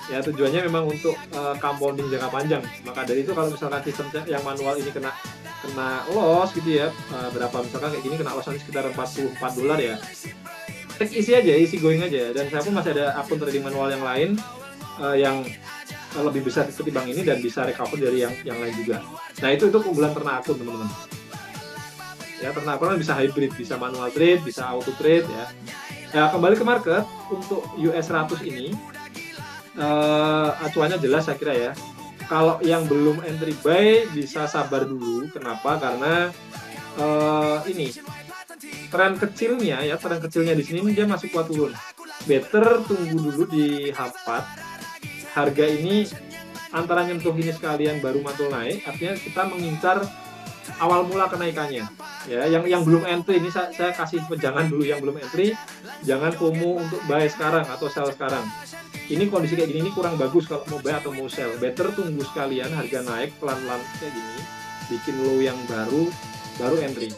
Speaker 1: Ya tujuannya memang untuk compounding jangka panjang. Maka dari itu kalau misalkan sistem yang manual ini kena loss gitu ya, berapa misalkan kayak gini kena loss nanti sekitar $44 ya, take easy going aja. Dan saya pun masih ada akun trading manual yang lain yang lebih besar ketimbang ini dan bisa recover dari yang lain juga. Nah itu keunggulan ternak akun teman-teman. Ya ternak akun bisa hybrid, bisa manual trade, bisa auto trade ya. Nah kembali ke market untuk US 100 ini. Acuannya jelas saya kira ya. Kalau yang belum entry buy bisa sabar dulu. Kenapa? Karena ini tren kecilnya di sini dia masih kuat turun. Better tunggu dulu di H4. Harga ini antara nyentuh ini sekalian baru mantul naik. Artinya kita mengincar awal mula kenaikannya. Ya, yang belum entry ini saya kasih pejangan dulu yang belum entry, jangan FOMO untuk buy sekarang atau sell sekarang. Ini kondisi kayak gini ini kurang bagus kalau mau buy atau mau sell. Better tunggu sekalian harga naik pelan-pelan kayak gini, bikin low yang baru entry.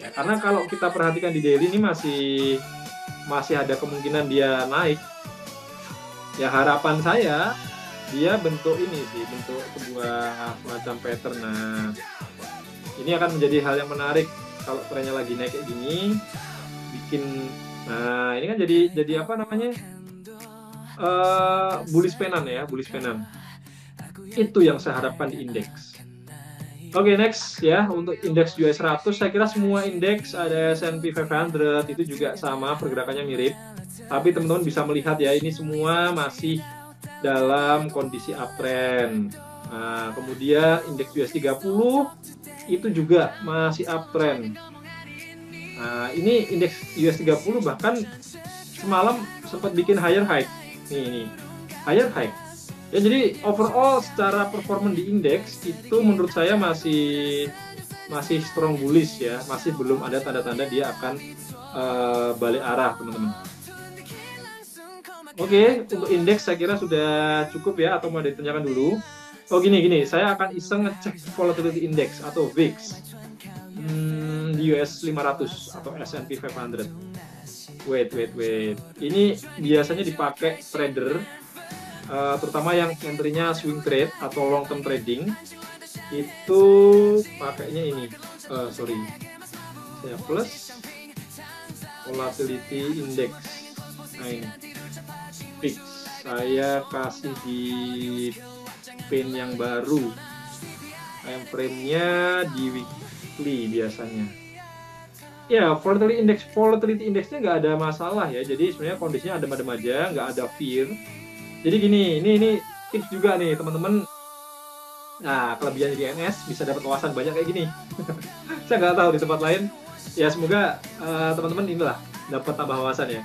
Speaker 1: Ya, karena kalau kita perhatikan di daily ini masih ada kemungkinan dia naik. Ya harapan saya dia bentuk sebuah semacam pattern. Nah, ini akan menjadi hal yang menarik kalau trennya lagi naik kayak gini, nah ini kan jadi apa namanya? Bullish penan ya, bullish penan. Itu yang saya harapkan di indeks. Oke, next ya, untuk indeks US 100 saya kira semua indeks ada S&P 500 itu juga sama, pergerakannya mirip. Tapi teman-teman bisa melihat ya, ini semua masih dalam kondisi uptrend. Nah, kemudian indeks US 30 itu juga masih uptrend. Nah, ini indeks US 30 bahkan semalam sempat bikin higher high. Nih, higher high. Ya, jadi overall secara performa di indeks itu menurut saya masih strong bullish ya, masih belum ada tanda-tanda dia akan balik arah teman-teman. Oke, untuk indeks saya kira sudah cukup ya, atau mau ditanyakan dulu? Oh gini, saya akan iseng ngecek volatility index atau VIX di US 500 atau S&P 500. Wait. Ini biasanya dipakai trader, terutama yang entry-nya swing trade atau long term trading, itu pakainya ini. Saya plus volatility index. Nah ini fix. Saya kasih di pin yang baru. Time frame-nya di weekly biasanya. Ya, volatility index-nya nggak ada masalah ya. Jadi sebenarnya kondisinya adem-adem aja, nggak ada fear. Jadi gini, ini tips juga nih teman-teman. Nah, kelebihan di NS bisa dapat wawasan banyak kayak gini. Saya nggak tahu di tempat lain. Ya semoga teman-teman inilah dapat tambah wawasan ya.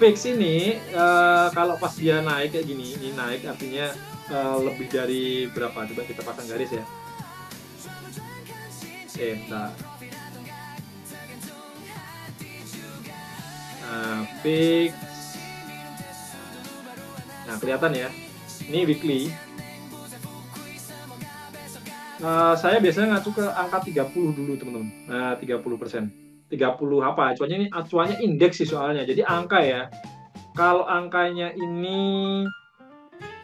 Speaker 1: Fix ini kalau pas dia naik kayak gini, ini naik artinya lebih dari berapa? Coba kita pasang garis ya. Nah, fix. Nah, kelihatan ya. Ini weekly. Saya biasanya ngacu ke angka 30 dulu, teman-teman. Nah, 30%. 30 apa? Acuannya ini acuannya indeks sih soalnya. Jadi angka ya. Kalau angkanya ini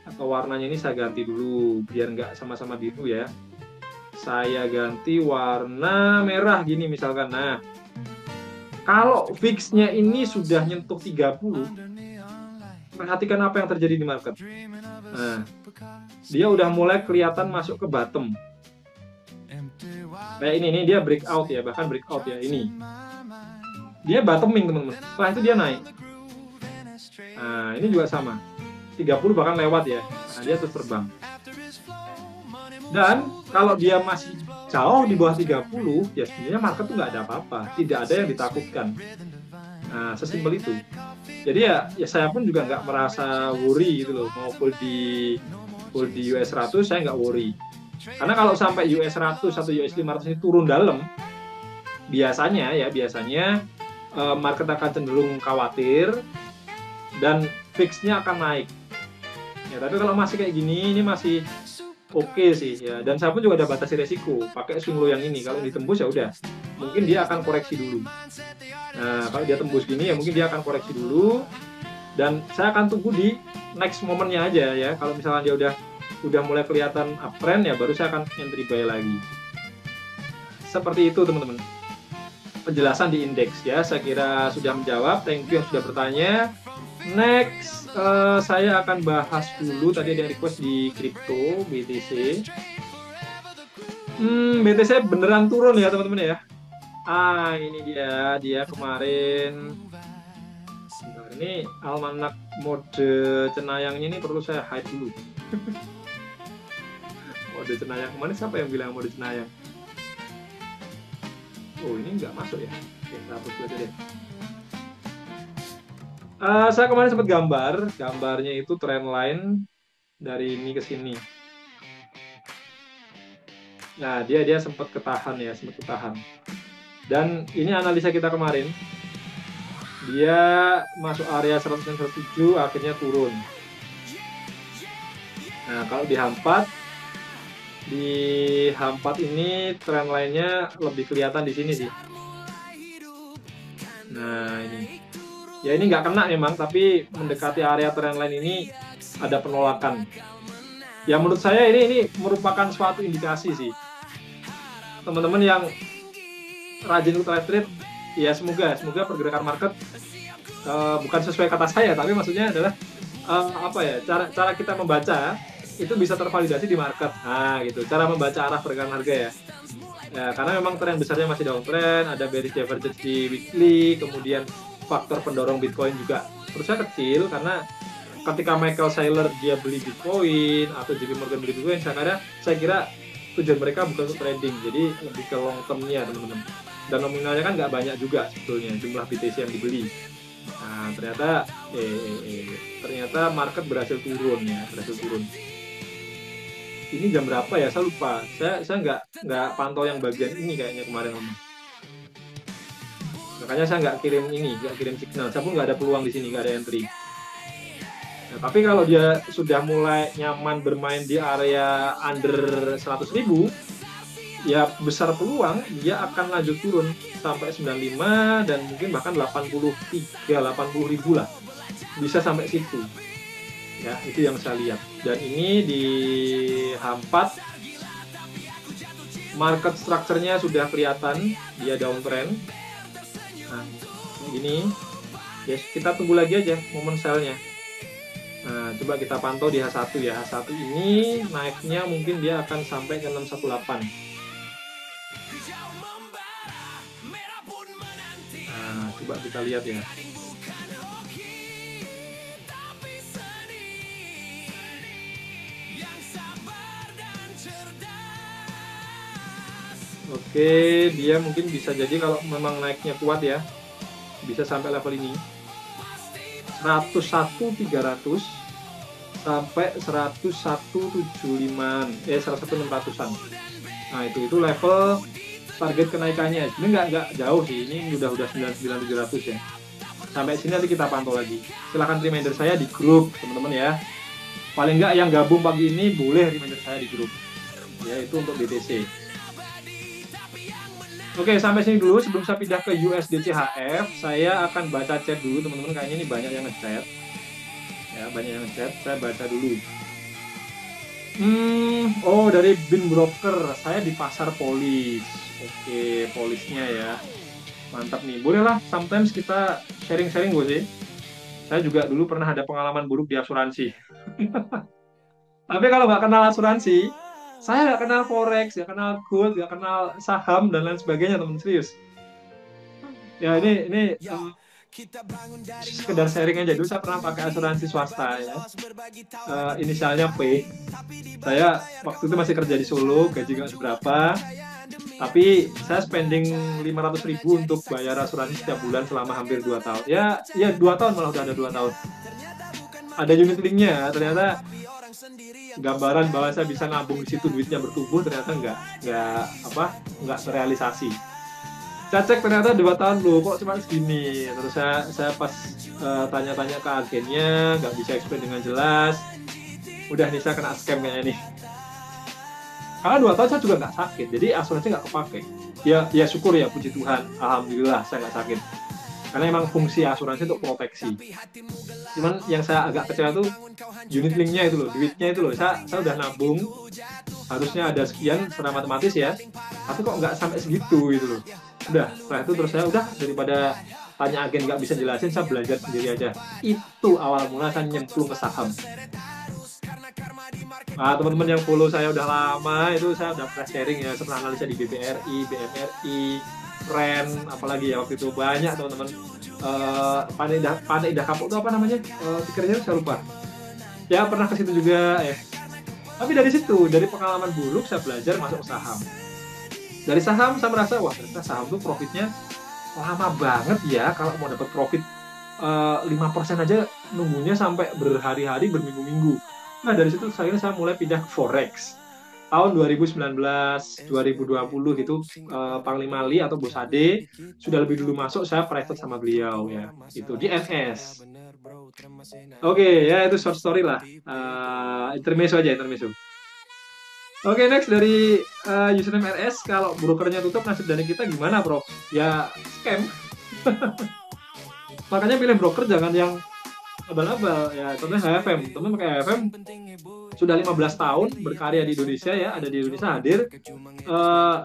Speaker 1: atau warnanya ini saya ganti dulu biar nggak sama-sama biru ya. Saya ganti warna merah gini misalkan. Nah, kalau fixnya ini sudah nyentuh 30, perhatikan apa yang terjadi di market. Nah, dia udah mulai kelihatan masuk ke bottom. Kayak ini dia breakout ya, bahkan breakout ya ini. Dia bottoming teman-teman. Setelah itu dia naik. Nah, ini juga sama. 30 bahkan lewat ya. Nah, dia terus terbang. Dan kalau dia masih jauh di bawah 30, ya sebenarnya market tuh nggak ada apa-apa. Tidak ada yang ditakutkan. Nah, sesimpel itu. Jadi ya saya pun juga nggak merasa worry gitu loh. Mau full di US 100 saya nggak worry. Karena kalau sampai US 100 atau US 500 ini turun dalam, biasanya market akan cenderung khawatir dan fixnya akan naik. Ya, tapi kalau masih kayak gini, ini masih oke sih ya. Dan saya pun juga ada batasi resiko. Pakai swing low yang ini, kalau ditembus ya udah, mungkin dia akan koreksi dulu. Nah, kalau dia tembus gini ya mungkin dia akan koreksi dulu. Dan saya akan tunggu di next momennya aja ya. Kalau misalnya dia udah mulai kelihatan uptrend ya baru saya akan entry buy lagi. Seperti itu teman-teman. Penjelasan di indeks ya. Saya kira sudah menjawab. Thank you yang sudah bertanya. Next, saya akan bahas dulu tadi ada request di crypto BTC. BTC beneran turun ya teman-teman ya. Ini dia kemarin. Ini almanak mode cenayangnya ini perlu saya hide dulu. Mode cenayang kemarin siapa yang bilang mode cenayang? Oh ini nggak masuk ya. Oke, kita hapus aja deh. Saya kemarin sempat gambarnya itu trend line dari ini ke sini. Nah, dia sempat ketahan. Dan ini analisa kita kemarin. Dia masuk area 107 akhirnya turun. Nah, kalau di H4 ini trend line-nya lebih kelihatan di sini sih. Nah, ini. Ya ini nggak kena memang, tapi mendekati area trend line ini ada penolakan. Ya menurut saya ini merupakan suatu indikasi sih. Teman-teman yang rajin untuk trade, ya semoga pergerakan market bukan sesuai kata saya, tapi maksudnya adalah cara kita membaca itu bisa tervalidasi di market. Nah gitu, cara membaca arah pergerakan harga ya. Ya karena memang tren besarnya masih downtrend, ada bearish divergence di weekly, kemudian faktor pendorong Bitcoin juga terusnya kecil karena ketika Michael Saylor dia beli Bitcoin atau JP Morgan beli Bitcoin, saya kira tujuan mereka bukan untuk trading, jadi lebih ke long termnya teman-teman. Dan nominalnya kan nggak banyak juga sebetulnya jumlah BTC yang dibeli. Nah ternyata market berhasil turun. Ini jam berapa ya? Saya lupa. Saya nggak pantau yang bagian ini kayaknya kemarin om. Makanya saya nggak kirim signal. Saya pun nggak ada peluang di sini, nggak ada entry. Nah, tapi kalau dia sudah mulai nyaman bermain di area under 100.000, ya besar peluang dia akan lanjut turun sampai 95 dan mungkin bahkan 80.000 lah. Bisa sampai situ. Ya, itu yang saya lihat. Dan ini di H4 market structure-nya sudah kelihatan, dia downtrend. Nah, ini ya kita tunggu lagi aja momen sell-nya. Nah, coba kita pantau di H1 ya. H1 ini naiknya mungkin dia akan sampai ke 618. Nah, coba kita lihat ya. Oke, dia mungkin bisa jadi kalau memang naiknya kuat ya, bisa sampai level ini 101.300 sampai 101.75 101.600an. Nah itu level target kenaikannya. Ini nggak jauh sih, ini udah 99.700 ya. Sampai sini nanti kita pantau lagi. Silahkan reminder saya di grup teman-teman ya. Paling nggak yang gabung pagi ini boleh reminder saya di grup. ya itu untuk BTC. Oke, sampai sini dulu. Sebelum saya pindah ke USD CHF, saya akan baca chat dulu teman-teman. Kayaknya ini banyak yang ngechat. Ya, banyak yang ngechat. Saya baca dulu. Oh dari Bin Broker, saya di pasar polis. Oke, polisnya ya. Mantap nih. Bolehlah, sometimes kita sharing-sharing gue sih. Saya juga dulu pernah ada pengalaman buruk di asuransi. Tapi kalau nggak kenal asuransi, saya nggak kenal forex, nggak kenal gold, nggak kenal saham dan lain sebagainya, teman serius. Ya ini sekedar sharing aja. Dulu saya pernah pakai asuransi swasta ya. Inisialnya P. Saya waktu itu masih kerja di Solo, gaji nggak seberapa. Tapi saya spending 500.000 untuk bayar asuransi setiap bulan selama hampir 2 tahun. Ya 2 tahun, malah udah ada 2 tahun. Ada unit linknya, ternyata gambaran bahwa saya bisa nabung di situ duitnya bertumbuh, ternyata nggak terrealisasi. Saya cek ternyata 2 tahun loh, kok cuma segini. Terus saya pas tanya-tanya ke agennya, nggak bisa explain dengan jelas. Udah nih, saya kena scam kayaknya nih. Karena 2 tahun saya juga nggak sakit, jadi asuransi nggak kepake. Ya syukur ya, puji Tuhan, alhamdulillah saya nggak sakit. Karena emang fungsi asuransi untuk proteksi. Cuman yang saya agak kecewa tuh unit linknya itu loh, duitnya itu loh. Saya udah nabung, harusnya ada sekian secara matematis ya, tapi kok nggak sampai segitu gitu loh. Udah, setelah itu terus saya udah, daripada tanya agen nggak bisa jelasin, saya belajar sendiri aja. Itu awal mula saya nyemplung ke saham. Nah, teman-teman yang follow saya udah lama, itu saya udah pernah sharing ya, saya pernah analisa di BBRI, BMRI, Ren, apalagi ya waktu itu banyak teman-teman. Pandai Indah Kapuk itu apa namanya? Pikirnya saya lupa. Ya pernah ke situ juga ya. Tapi dari situ, dari pengalaman buruk saya belajar masuk saham. Dari saham saya merasa, wah ternyata saham tuh profitnya lama banget ya. Kalau mau dapat profit 5% aja nunggunya sampai berhari-hari, berminggu-minggu. Nah dari situ saya mulai pindah ke forex. Tahun 2019, 2020 gitu, Panglima Lee atau Bos Ade sudah lebih dulu masuk, saya private sama beliau ya. Itu di NS. Oke, ya itu short story lah. Intermezzo aja, intermezzo. Oke, next dari username RS, kalau brokernya tutup nasib dari kita gimana, Prof? Ya scam. Makanya pilih broker jangan yang abal-abal ya. Contohnya HFM, teman pakai HFM sudah 15 tahun berkarya di Indonesia ya, ada di Indonesia hadir.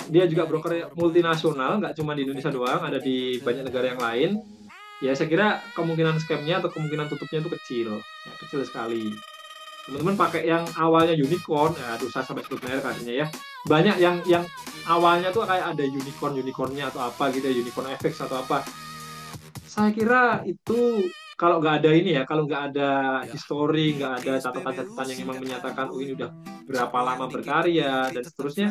Speaker 1: Dia juga broker multinasional, nggak cuma di Indonesia doang, ada di banyak negara yang lain. Ya saya kira kemungkinan scamnya atau kemungkinan tutupnya itu kecil, ya, kecil sekali. Teman-teman pakai yang awalnya unicorn, ya aduh saya sampai sebut merek artinya ya. Banyak yang awalnya tuh kayak ada unicornnya atau apa gitu ya, unicorn FX atau apa. Saya kira itu kalau nggak ada ini ya, kalau nggak ada history, nggak ada catatan-catatan yang memang menyatakan oh ini udah berapa lama berkarya dan seterusnya,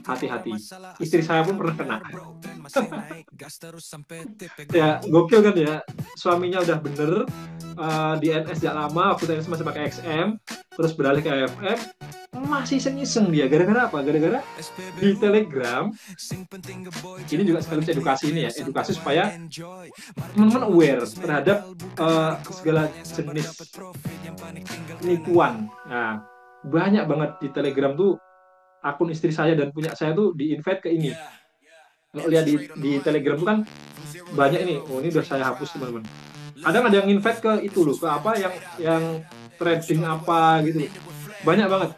Speaker 1: hati-hati. Istri saya pun pernah kena. Ya gokil kan ya, suaminya udah bener, di NS sejak lama, waktu NS masih pakai XM, terus beralih ke AFM, masih iseng-iseng dia. Gara-gara apa? Gara-gara di Telegram, ini juga sekaligus edukasi ini ya, edukasi supaya teman-teman aware terhadap segala jenis penipuan. Nah, banyak banget di Telegram tuh, akun istri saya dan punya saya tuh di-invite ke ini. Kalau lihat di Telegram tuh kan banyak ini. Oh, ini udah saya hapus teman-teman. Kadang ada yang invite ke itu loh, ke apa yang trading apa gitu. Banyak banget.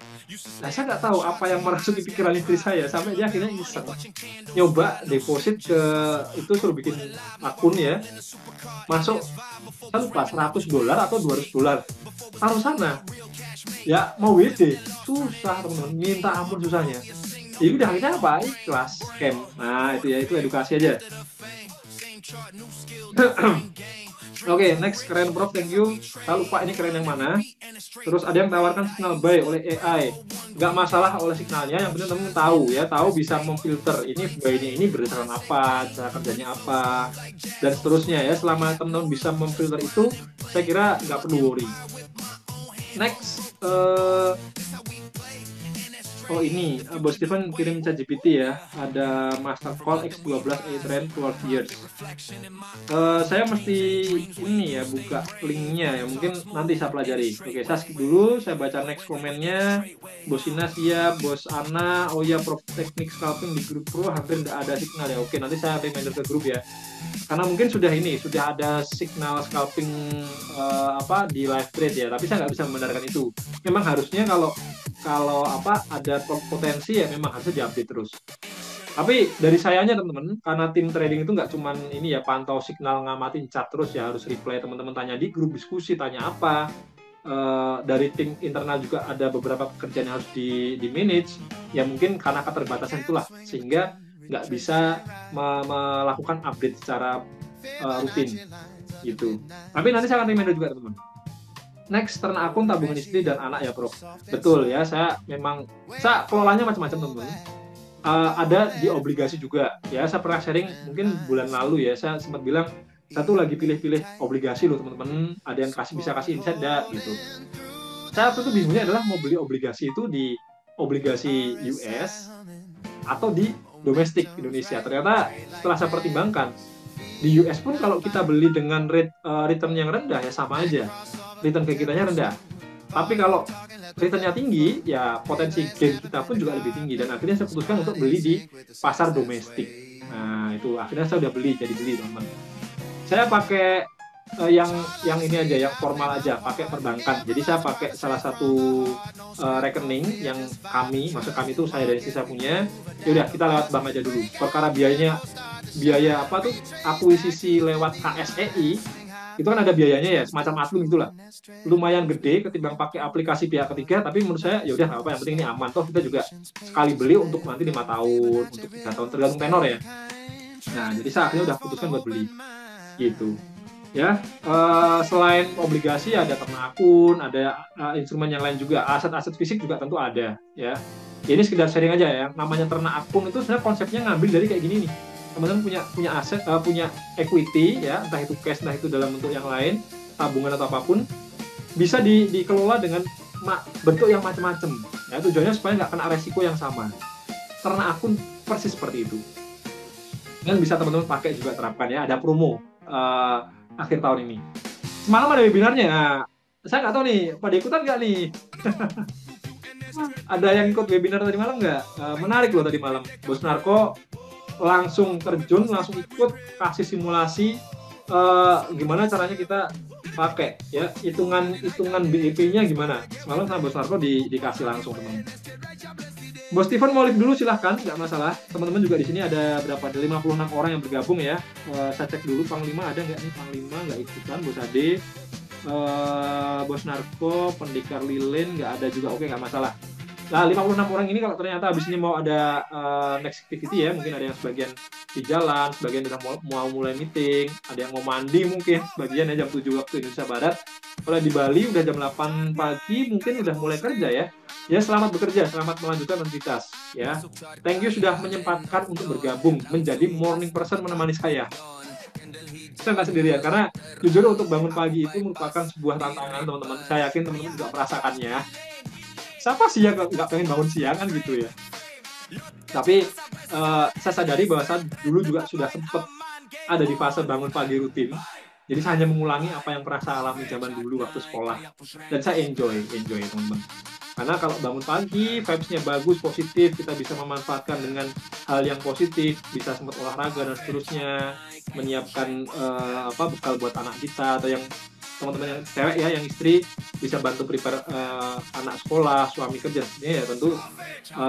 Speaker 1: Nah, saya nggak tahu apa yang merasuki pikiran istri saya sampai dia akhirnya iseng nyoba deposit ke itu, suruh bikin akun ya, masuk saya lupa $100 atau $200, taruh sana ya, mau WD susah teman-teman, minta ampun susahnya. Jadi udah akhirnya apa, ikhlas scam. Nah itu ya, itu edukasi aja. Oke, next, keren Prof, thank you. Saya lupa ini keren yang mana. Terus ada yang tawarkan signal buy oleh AI. Nggak masalah oleh signalnya, yang penting teman-teman tahu ya, tahu bisa memfilter ini buy-nya ini berdasarkan apa, cara kerjanya apa, dan seterusnya ya. Selama teman-teman bisa memfilter itu, saya kira nggak perlu worry. Next, Oh ini, Bos Steven kirim ChatGPT ya. Ada Master Call X12 A-Train 12 years. Saya mesti ini ya buka linknya ya. Mungkin nanti saya pelajari. Oke, saya skip dulu. Saya baca next komennya. Bos Ina siap, Bos Ana. Oh ya, Prof teknik scalping di grup pro hampir nggak ada signal ya. Oke, nanti saya reminder ke grup ya. Karena mungkin sudah ada signal scalping apa di live trade ya. Tapi saya nggak bisa membenarkan itu. Memang harusnya kalau kalau apa ada potensi ya memang harusnya diupdate terus. Tapi dari sayanya teman-teman, karena tim trading itu nggak cuman ini ya pantau signal ngamatin chart terus ya harus reply teman-teman tanya di grup diskusi tanya apa. Dari tim internal juga ada beberapa pekerjaan yang harus di manage. Ya mungkin karena keterbatasan itulah sehingga nggak bisa melakukan update secara rutin gitu. Tapi nanti saya akan reminder juga teman-teman. Next, turn akun tabungan istri dan anak ya, Prof. Betul ya, saya kelolanya macam-macam teman-teman. Ada di obligasi juga ya. Saya pernah sharing mungkin bulan lalu ya. Saya sempat bilang saya tuh lagi pilih-pilih obligasi loh teman-teman. Ada yang bisa kasih insight enggak gitu. Saya tuh bingungnya adalah mau beli obligasi itu di obligasi US atau di domestik Indonesia. Ternyata setelah saya pertimbangkan di US pun kalau kita beli dengan rate return yang rendah ya sama aja. Return ke kitanya rendah. Tapi kalau returnnya tinggi, ya potensi gain kita pun juga lebih tinggi. Dan akhirnya saya putuskan untuk beli di pasar domestik. Nah, itu akhirnya saya udah beli, jadi beli teman-teman. Saya pakai yang ini aja, yang formal aja, pakai perbankan. Jadi saya pakai salah satu rekening yang maksud kami itu saya dan istri saya punya. Yaudah, kita lewat bank aja dulu. Perkara biaya apa tuh, akuisisi lewat KSEI, itu kan ada biayanya ya semacam admin itulah lumayan gede ketimbang pakai aplikasi pihak ketiga tapi menurut saya ya udah nggak apa yang penting ini aman toh kita juga sekali beli untuk nanti 5 tahun untuk 3 tahun tergantung tenor ya. Nah jadi saya akhirnya udah putuskan buat beli gitu ya. Selain obligasi ada ternak akun, ada instrumen yang lain juga, aset-aset fisik juga tentu ada ya. Ini sekedar sharing aja ya, namanya ternak akun itu sebenarnya konsepnya ngambil dari kayak gini nih. Teman-teman punya aset, punya equity ya, entah itu cash, entah itu dalam bentuk yang lain, tabungan atau apapun, bisa dikelola dengan bentuk yang macam-macam. Ya, tujuannya supaya nggak kena resiko yang sama. Ternak akun persis seperti itu. Dan bisa teman-teman pakai juga terapkan ya. Ada promo akhir tahun ini. Semalam ada webinarnya. Nah, saya nggak tahu nih, pada ikutan nggak nih? Ada yang ikut webinar tadi malam nggak? Menarik loh tadi malam. Bos Narko langsung terjun, langsung ikut kasih simulasi gimana caranya kita pakai ya hitungan BEP-nya gimana. Semalam sama Bos Narko dikasih langsung teman. Bos Steven mau live dulu silahkan, nggak masalah. Teman-teman juga di sini ada berapa? Ada 56 orang yang bergabung ya. Saya cek dulu Panglima ada nggak nih? Panglima nggak ikutan, Bos Ade, Bos Narko, Pendekar Lilin nggak ada juga. Oke nggak masalah. Nah, 56 orang ini kalau ternyata habis ini mau ada next activity ya, mungkin ada yang sebagian di jalan, sebagian udah mau mulai meeting, ada yang mau mandi mungkin, sebagian ya jam 7 waktu Indonesia Barat. Kalau di Bali udah jam 8 pagi mungkin udah mulai kerja ya. Ya, selamat bekerja, selamat melanjutkan aktivitas ya. Thank you sudah menyempatkan untuk bergabung menjadi morning person menemani saya. Saya nggak sendirian, karena jujur untuk bangun pagi itu merupakan sebuah tantangan teman-teman. Saya yakin teman-teman juga merasakannya. Siapa sih yang nggak pengen bangun siang kan gitu ya. Tapi saya sadari bahwa saya dulu juga sudah sempat ada di fase bangun pagi rutin. Jadi saya hanya mengulangi apa yang pernah saya alami zaman dulu waktu sekolah. Dan saya enjoy teman-teman. Karena kalau bangun pagi, vibes-nya bagus, positif, kita bisa memanfaatkan dengan hal yang positif, bisa sempat olahraga dan seterusnya, menyiapkan bekal buat anak kita atau yang teman-teman yang cewek ya, yang istri bisa bantu prepare anak sekolah, suami kerja. Ini ya tentu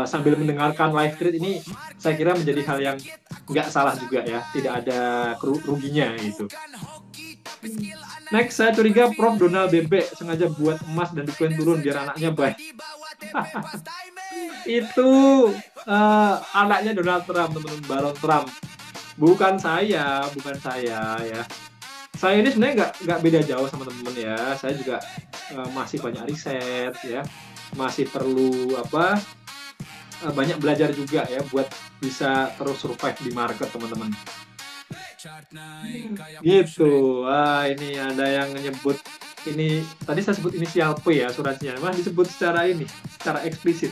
Speaker 1: sambil mendengarkan live trade ini saya kira menjadi hal yang nggak salah juga ya, tidak ada ruginya gitu. Next, saya curiga Prof Donald Bebek sengaja buat emas dan Bitcoin turun biar anaknya baik. Itu anaknya Donald Trump, teman-teman, Baron Trump. Bukan saya ya. Saya ini sebenarnya nggak beda jauh sama teman-teman ya. Saya juga masih banyak riset ya, masih perlu banyak belajar juga ya buat bisa terus survive di market teman-teman. Gitu. Ini ada yang menyebut ini tadi saya sebut inisial P ya asuransinya, malah disebut secara eksplisit.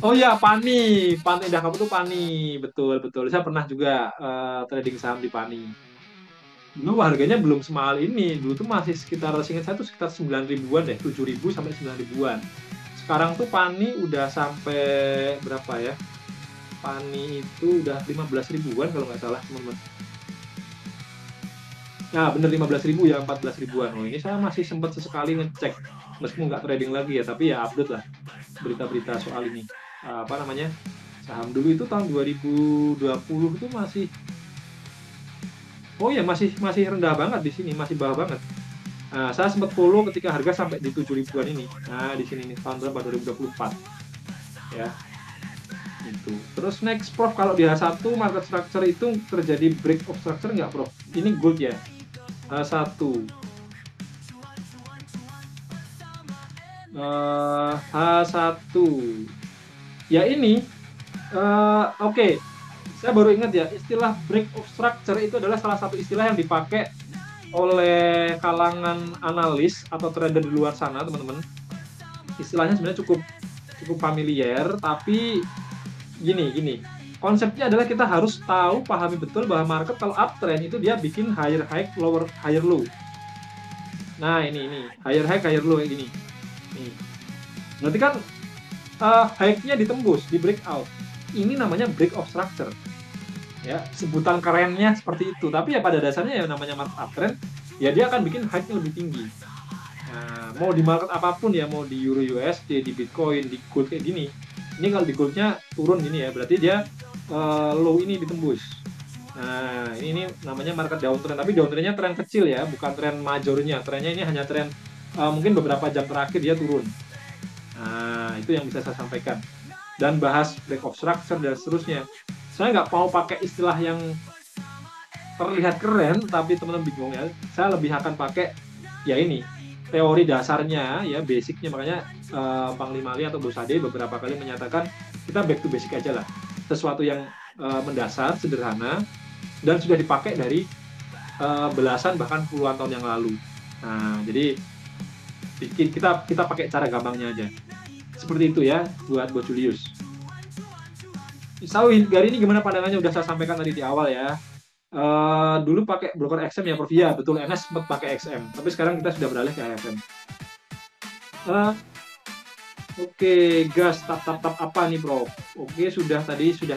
Speaker 1: Oh ya, Pani, Pani Indah Kapuk tuh Pani, betul betul. Saya pernah juga trading saham di Pani. Dulu harganya belum semahal ini. Dulu tuh masih sekitar, seingat saya tuh sekitar 9 ribuan deh, 7.000 sampai 9 ribuan. Sekarang tuh Pani udah sampai berapa ya? Pani itu udah 15 ribuan kalau nggak salah, teman-teman. Nah, bener 15 ribu ya, 14 ribuan. Oh, ini saya masih sempat sesekali ngecek. Meskipun nggak trading lagi ya, tapi ya update lah berita-berita soal ini. Apa namanya? Saham dulu itu tahun 2020 itu masih, oh ya, masih masih rendah banget di sini, masih bawah banget. Nah, saya sempat follow ketika harga sampai di 7 ribuan ini. Nah, di sini nih tahun berapa? 2024 ya. Itu. Terus next Prof, kalau di H1 market structure itu terjadi break of structure nggak Prof? Ini gold ya. H1. H1. Ya ini, oke. Saya baru ingat ya, istilah break of structure itu adalah salah satu istilah yang dipakai oleh kalangan analis atau trader di luar sana, teman-teman. Istilahnya sebenarnya cukup cukup familiar, tapi gini. Konsepnya adalah kita harus tahu, pahami betul bahwa market kalau uptrend itu dia bikin higher high, lower higher low. Nah, ini higher high, higher low kayak gini. Nih. Berarti kan high-nya ditembus, di breakout. Ini namanya break of structure. Ya, sebutan kerennya seperti itu. Tapi ya pada dasarnya ya namanya market uptrend, ya dia akan bikin high-nya lebih tinggi. Nah, mau di market apapun ya, mau di Euro USD, di Bitcoin, di gold kayak gini. Ini kalau di goldnya turun gini ya, berarti dia low ini ditembus. Nah, ini namanya market downtrend. Tapi downtrendnya tren kecil ya, bukan tren majornya. Trennya ini hanya tren mungkin beberapa jam terakhir dia turun. Nah, itu yang bisa saya sampaikan. Dan bahas break of structure dan seterusnya. Saya nggak mau pakai istilah yang terlihat keren, tapi teman-teman bingung ya. Saya lebih akan pakai ya ini, teori dasarnya ya, basicnya. Makanya Panglima Ali atau Bos Ade beberapa kali menyatakan kita back to basic aja lah. Sesuatu yang mendasar, sederhana, dan sudah dipakai dari belasan bahkan puluhan tahun yang lalu. Nah, jadi kita pakai cara gampangnya aja. Seperti itu ya buat Bos Julius. Sawin, Gari ini gimana pandangannya? Udah saya sampaikan tadi di awal ya. Dulu pakai broker XM ya Prof. Ya betul, NS sempat pakai XM, tapi sekarang kita sudah beralih ke AFM. Oke, gas tap apa nih Prof? Oke, sudah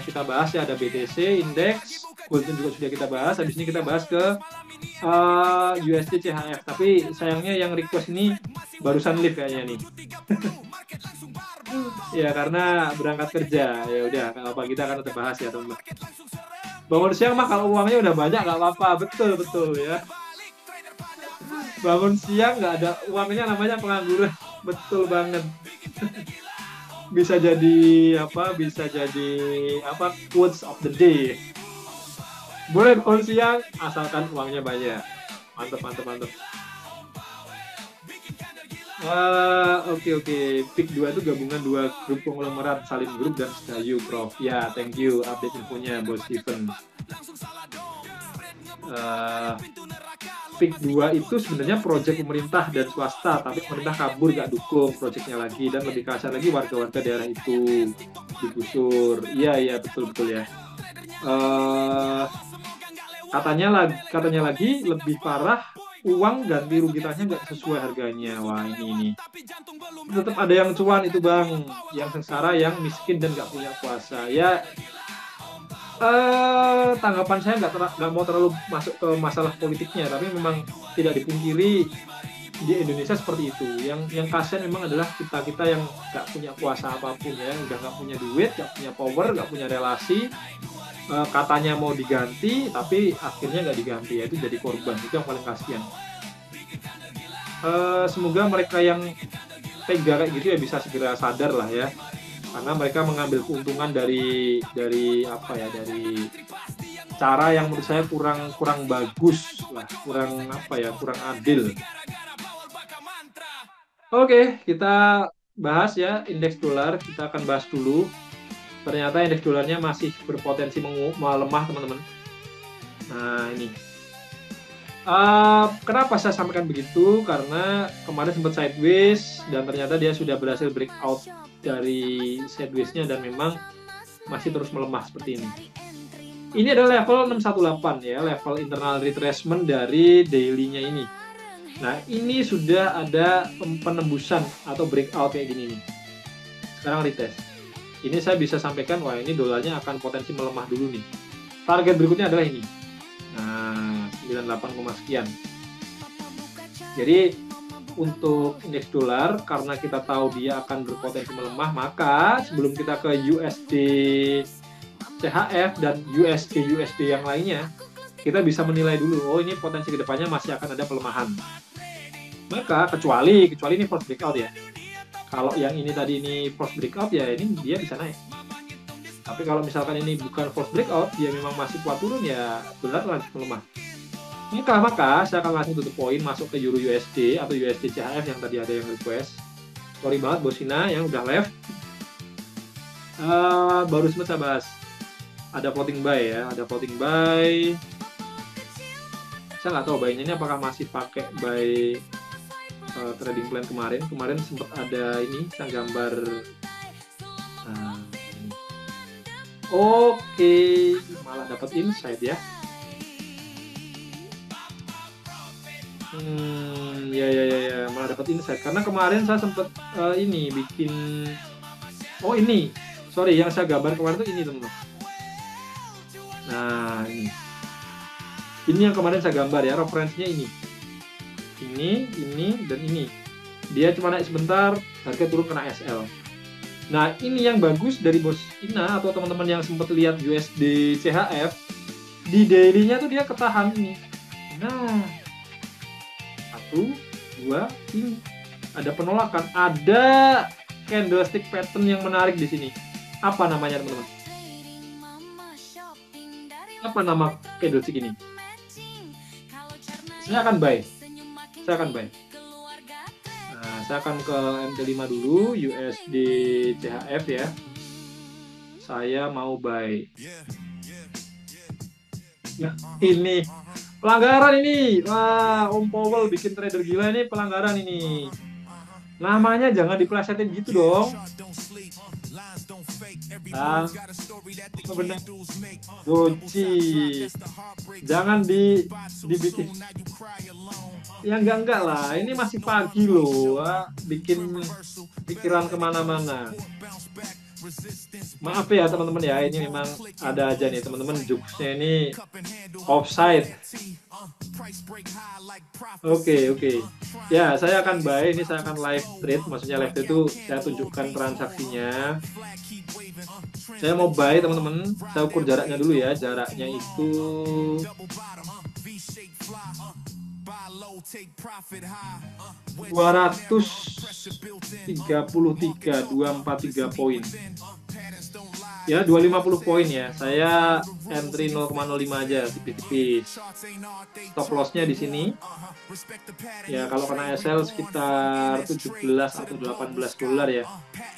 Speaker 1: kita bahas ya, ada BTC, indeks, Golden juga sudah kita bahas. Habis ini kita bahas ke USD CHF. Tapi sayangnya yang request ini barusan live kayaknya nih. Ya karena berangkat kerja. Ya udah, nggak apa, kita akan tetap bahas ya teman-teman. Bangun siang mah kalau uangnya udah banyak nggak apa-apa, betul ya. Bangun siang nggak ada uangnya namanya pengangguran, betul banget. Bisa jadi apa quotes of the day. Boleh bangun siang asalkan uangnya banyak. Mantap. Oke. Pick 2 itu gabungan dua grup konglomerat, Salim Group dan Sedayu, Prof. Ya, thank you update infonya, Bos Steven. Pick 2 itu sebenarnya proyek pemerintah dan swasta, tapi pemerintah kabur gak dukung proyeknya lagi, dan lebih kasar lagi warga-warga daerah itu digusur. Iya, betul ya. Katanya lagi lebih parah, uang ganti rugi tasnya nggak sesuai harganya. Wah, ini tetap ada yang cuan itu Bang, yang sengsara, yang miskin dan nggak punya kuasa ya. Tanggapan saya nggak mau terlalu masuk ke masalah politiknya, tapi memang tidak dipungkiri di Indonesia seperti itu. Yang kasihan memang adalah kita yang nggak punya kuasa apapun ya, udah nggak punya duit, nggak punya power, nggak punya relasi. Katanya mau diganti tapi akhirnya nggak diganti, ya itu jadi korban. Itu yang paling kasihan. Semoga mereka yang tega kayak gitu ya bisa segera sadar lah ya, karena mereka mengambil keuntungan dari cara yang menurut saya kurang bagus lah, kurang adil. Oke, kita bahas ya indeks dolar. Kita akan bahas dulu. Ternyata indeks dolarnya masih berpotensi melemah, teman-teman. Nah, ini. Kenapa saya sampaikan begitu? Karena kemarin sempat sideways dan ternyata dia sudah berhasil breakout dari sideways-nya dan memang masih terus melemah seperti ini. Ini adalah level 618 ya, level internal retracement dari daily-nya ini. Nah, ini sudah ada penembusan atau breakout kayak gini nih. Sekarang retest. Ini saya bisa sampaikan, wah ini dolarnya akan potensi melemah dulu nih. Target berikutnya adalah ini. Nah, 98, sekian. Jadi untuk indeks dolar, karena kita tahu dia akan berpotensi melemah, maka sebelum kita ke USD CHF dan USD yang lainnya, kita bisa menilai dulu, oh ini potensi kedepannya masih akan ada pelemahan. Maka kecuali ini false breakout ya. Kalau yang ini tadi ini false breakout ya ini dia bisa naik. Tapi kalau misalkan ini bukan false breakout, dia memang masih kuat turun ya dolar lanjut melemah. Maka saya akan langsung tutup poin masuk ke Euro USD atau USD CHF yang tadi ada yang request. Sorry banget Bosina yang udah left. Baru sempat saya bahas. Ada floating buy ya, ada floating buy. Saya nggak tahu buy-nya ini apakah masih pakai buy trading plan kemarin. Kemarin sempat ada ini, saya gambar. Ini. Oke, malah dapat insight ya. Ya, malah dapat insight karena kemarin saya sempat ini bikin. Oh ini, sorry yang saya gambar kemarin tuh ini teman-teman. Nah ini yang kemarin saya gambar ya, referensinya ini, dan ini. Dia cuma naik sebentar, harga turun kena SL. Nah ini yang bagus dari Bos Ina atau teman-teman yang sempat lihat USD CHF di daily-nya tuh dia ketahan ini. Nah 1, 2, ini ada penolakan, ada candlestick pattern yang menarik di sini. Apa namanya teman-teman? Apa nama candlestick ini? Saya akan buy. Nah, saya akan ke MT5 dulu, USD CHF ya. Saya mau buy. Nah, ini pelanggaran ini. Wah, Om Powell bikin trader gila ini, pelanggaran ini. Namanya jangan dipelesetin gitu dong. Nah, benar. Doji. Jangan dibikin. Ya enggak lah. Ini masih pagi loh. Bikin pikiran kemana-mana. Maaf ya teman-teman ya. Ini memang ada aja nih teman-teman. Jokesnya ini offside. Oke. Ya, saya akan buy. Ini saya akan live trade. Maksudnya live trade itu saya tunjukkan transaksinya. Saya mau buy teman-teman. Saya ukur jaraknya dulu ya. Jaraknya itu 233 poin. Ya 250 poin ya. Saya entry 0,05 aja tipis-tipis. Stop lossnya di sini. Ya kalau kena SL sekitar 17 atau 18 dolar ya.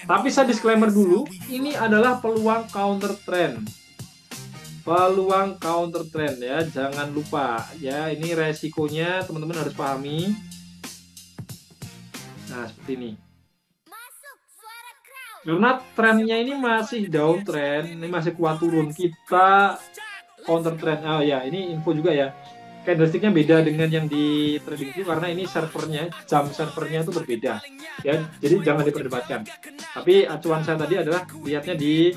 Speaker 1: Tapi saya disclaimer dulu, ini adalah peluang counter trend. Peluang counter trend ya, jangan lupa ya, ini resikonya teman-teman harus pahami. Nah seperti ini. Karena trennya ini masih downtrend, ini masih kuat turun, kita counter trend. Oh ya, ini info juga ya. Candlesticknya beda dengan yang di TradingView karena ini servernya, jam servernya itu berbeda. Ya, jadi jangan diperdebatkan. Tapi acuan saya tadi adalah lihatnya di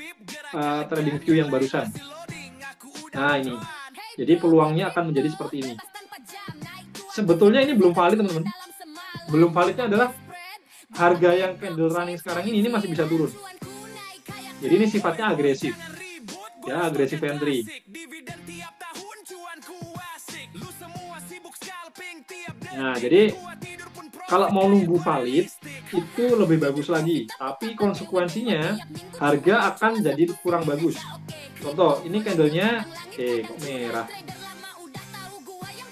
Speaker 1: TradingView yang barusan. Nah ini, jadi peluangnya akan menjadi seperti ini. Sebetulnya ini belum valid teman-teman. Belum validnya adalah harga yang candle running sekarang ini masih bisa turun. Jadi ini sifatnya agresif. Ya, agresif entry. Nah, jadi kalau mau nunggu valid itu lebih bagus lagi. Tapi konsekuensinya harga akan jadi kurang bagus. Contoh, ini candlenya, kok merah.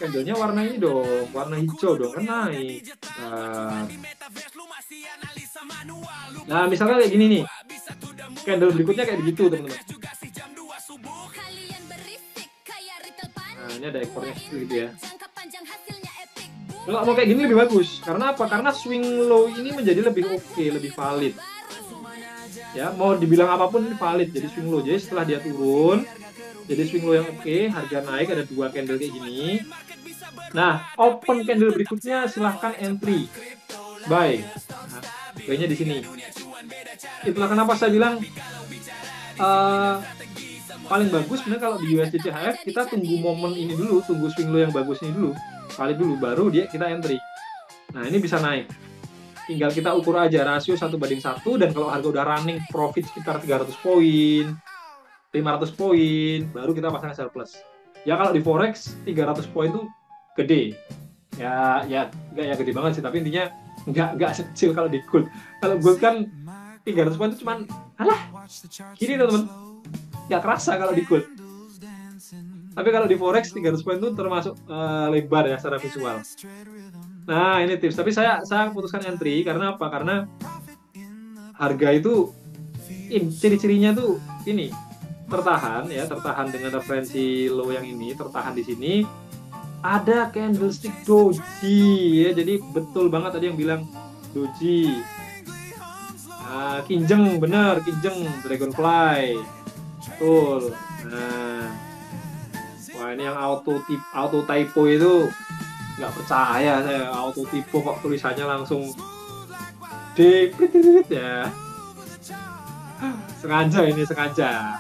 Speaker 1: Candlenya warna ini dong, warna hijau dong, kan naik. Nah, misalnya kayak gini nih. Candle berikutnya kayak begitu, teman-teman. Nah, ini ada ekornya gitu ya. Kalau mau kayak gini lebih bagus. Karena apa? Karena swing low ini menjadi lebih oke, lebih valid. Ya, mau dibilang apapun ini valid. Jadi swing low. Jadi setelah dia turun, jadi swing low yang oke, harga naik ada dua candle kayak gini. Nah, open candle berikutnya silahkan entry, buy. Nah, buy-nya di sini. Itulah kenapa saya bilang eh, paling bagus sebenarnya kalau di USD CHF kita tunggu momen ini dulu, tunggu swing low yang bagus ini dulu, valid dulu, baru dia kita entry. Nah, ini bisa naik. Tinggal kita ukur aja rasio 1:1, dan kalau harga udah running profit sekitar 300 poin, 500 poin, baru kita pasang sell plus. Ya kalau di forex 300 poin tuh gede. Ya nggak ya gede banget sih, tapi intinya nggak kecil kalau di gold. Kalau gold kan 300 poin itu cuman alah gini teman-teman, nggak kerasa kalau di gold. Tapi kalau di forex 300 poin itu termasuk lebar ya secara visual. Nah, ini tips. Tapi saya putuskan entry karena apa? Karena harga itu ciri-cirinya tuh ini tertahan ya, tertahan dengan referensi low yang ini, tertahan di sini. Ada candlestick doji ya, jadi betul banget tadi yang bilang doji. Kinjeng, bener, kinjeng, dragonfly, betul. Nah, wah ini yang auto typo itu nggak percaya saya, auto typo kok tulisannya langsung D ya. Sengaja ini, sengaja.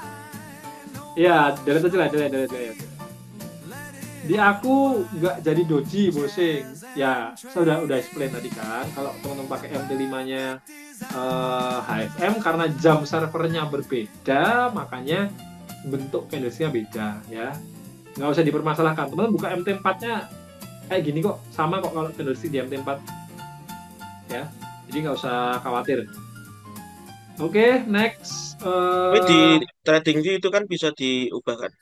Speaker 1: Ya, delete aja lah, delete. Di aku nggak jadi doji, bosing. Ya, saya udah explain tadi kan. Kalau teman-teman pakai MT5-nya HFM, karena jam servernya berbeda, makanya bentuk candlestick-nya beda ya. Nggak usah dipermasalahkan. Teman-teman buka MT4-nya kayak gini kok, sama kok kalau candlestick di MT4 ya. Jadi nggak usah khawatir. Oke, next.
Speaker 2: Tapi di TradingView itu kan bisa diubahkan,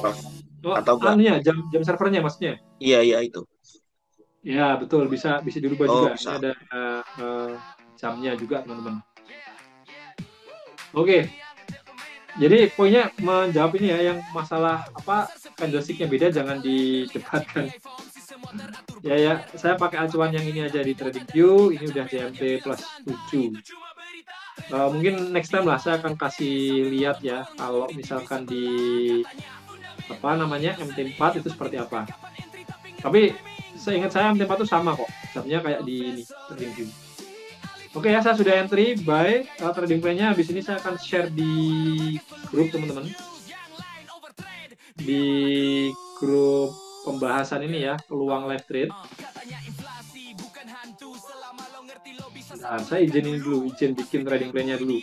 Speaker 2: Prof.
Speaker 1: Oh,
Speaker 2: Atau enggak?
Speaker 1: anunya jam servernya maksudnya.
Speaker 2: Iya, iya itu.
Speaker 1: Ya, betul, bisa bisa dirubah
Speaker 2: Oh,
Speaker 1: juga. Ini
Speaker 2: bisa.
Speaker 1: ada jamnya juga, teman-teman. Oke, jadi poinnya menjawab ini ya, yang masalah apa candlesticknya beda jangan didebatkan. Ya, saya pakai acuan yang ini aja di TradingView. Ini udah GMT plus 7. Mungkin next time lah saya akan kasih lihat ya, kalau misalkan di apa namanya MT4 itu seperti apa. Tapi seingat saya MT4 itu sama kok, jamnya kayak di ini TradingView. Oke ya, saya sudah entry buy trading plan-nya. Habis ini saya akan share di grup teman-teman, di grup pembahasan ini ya, peluang live trade. Nah, saya izin ini dulu, izin bikin trading plan-nya dulu,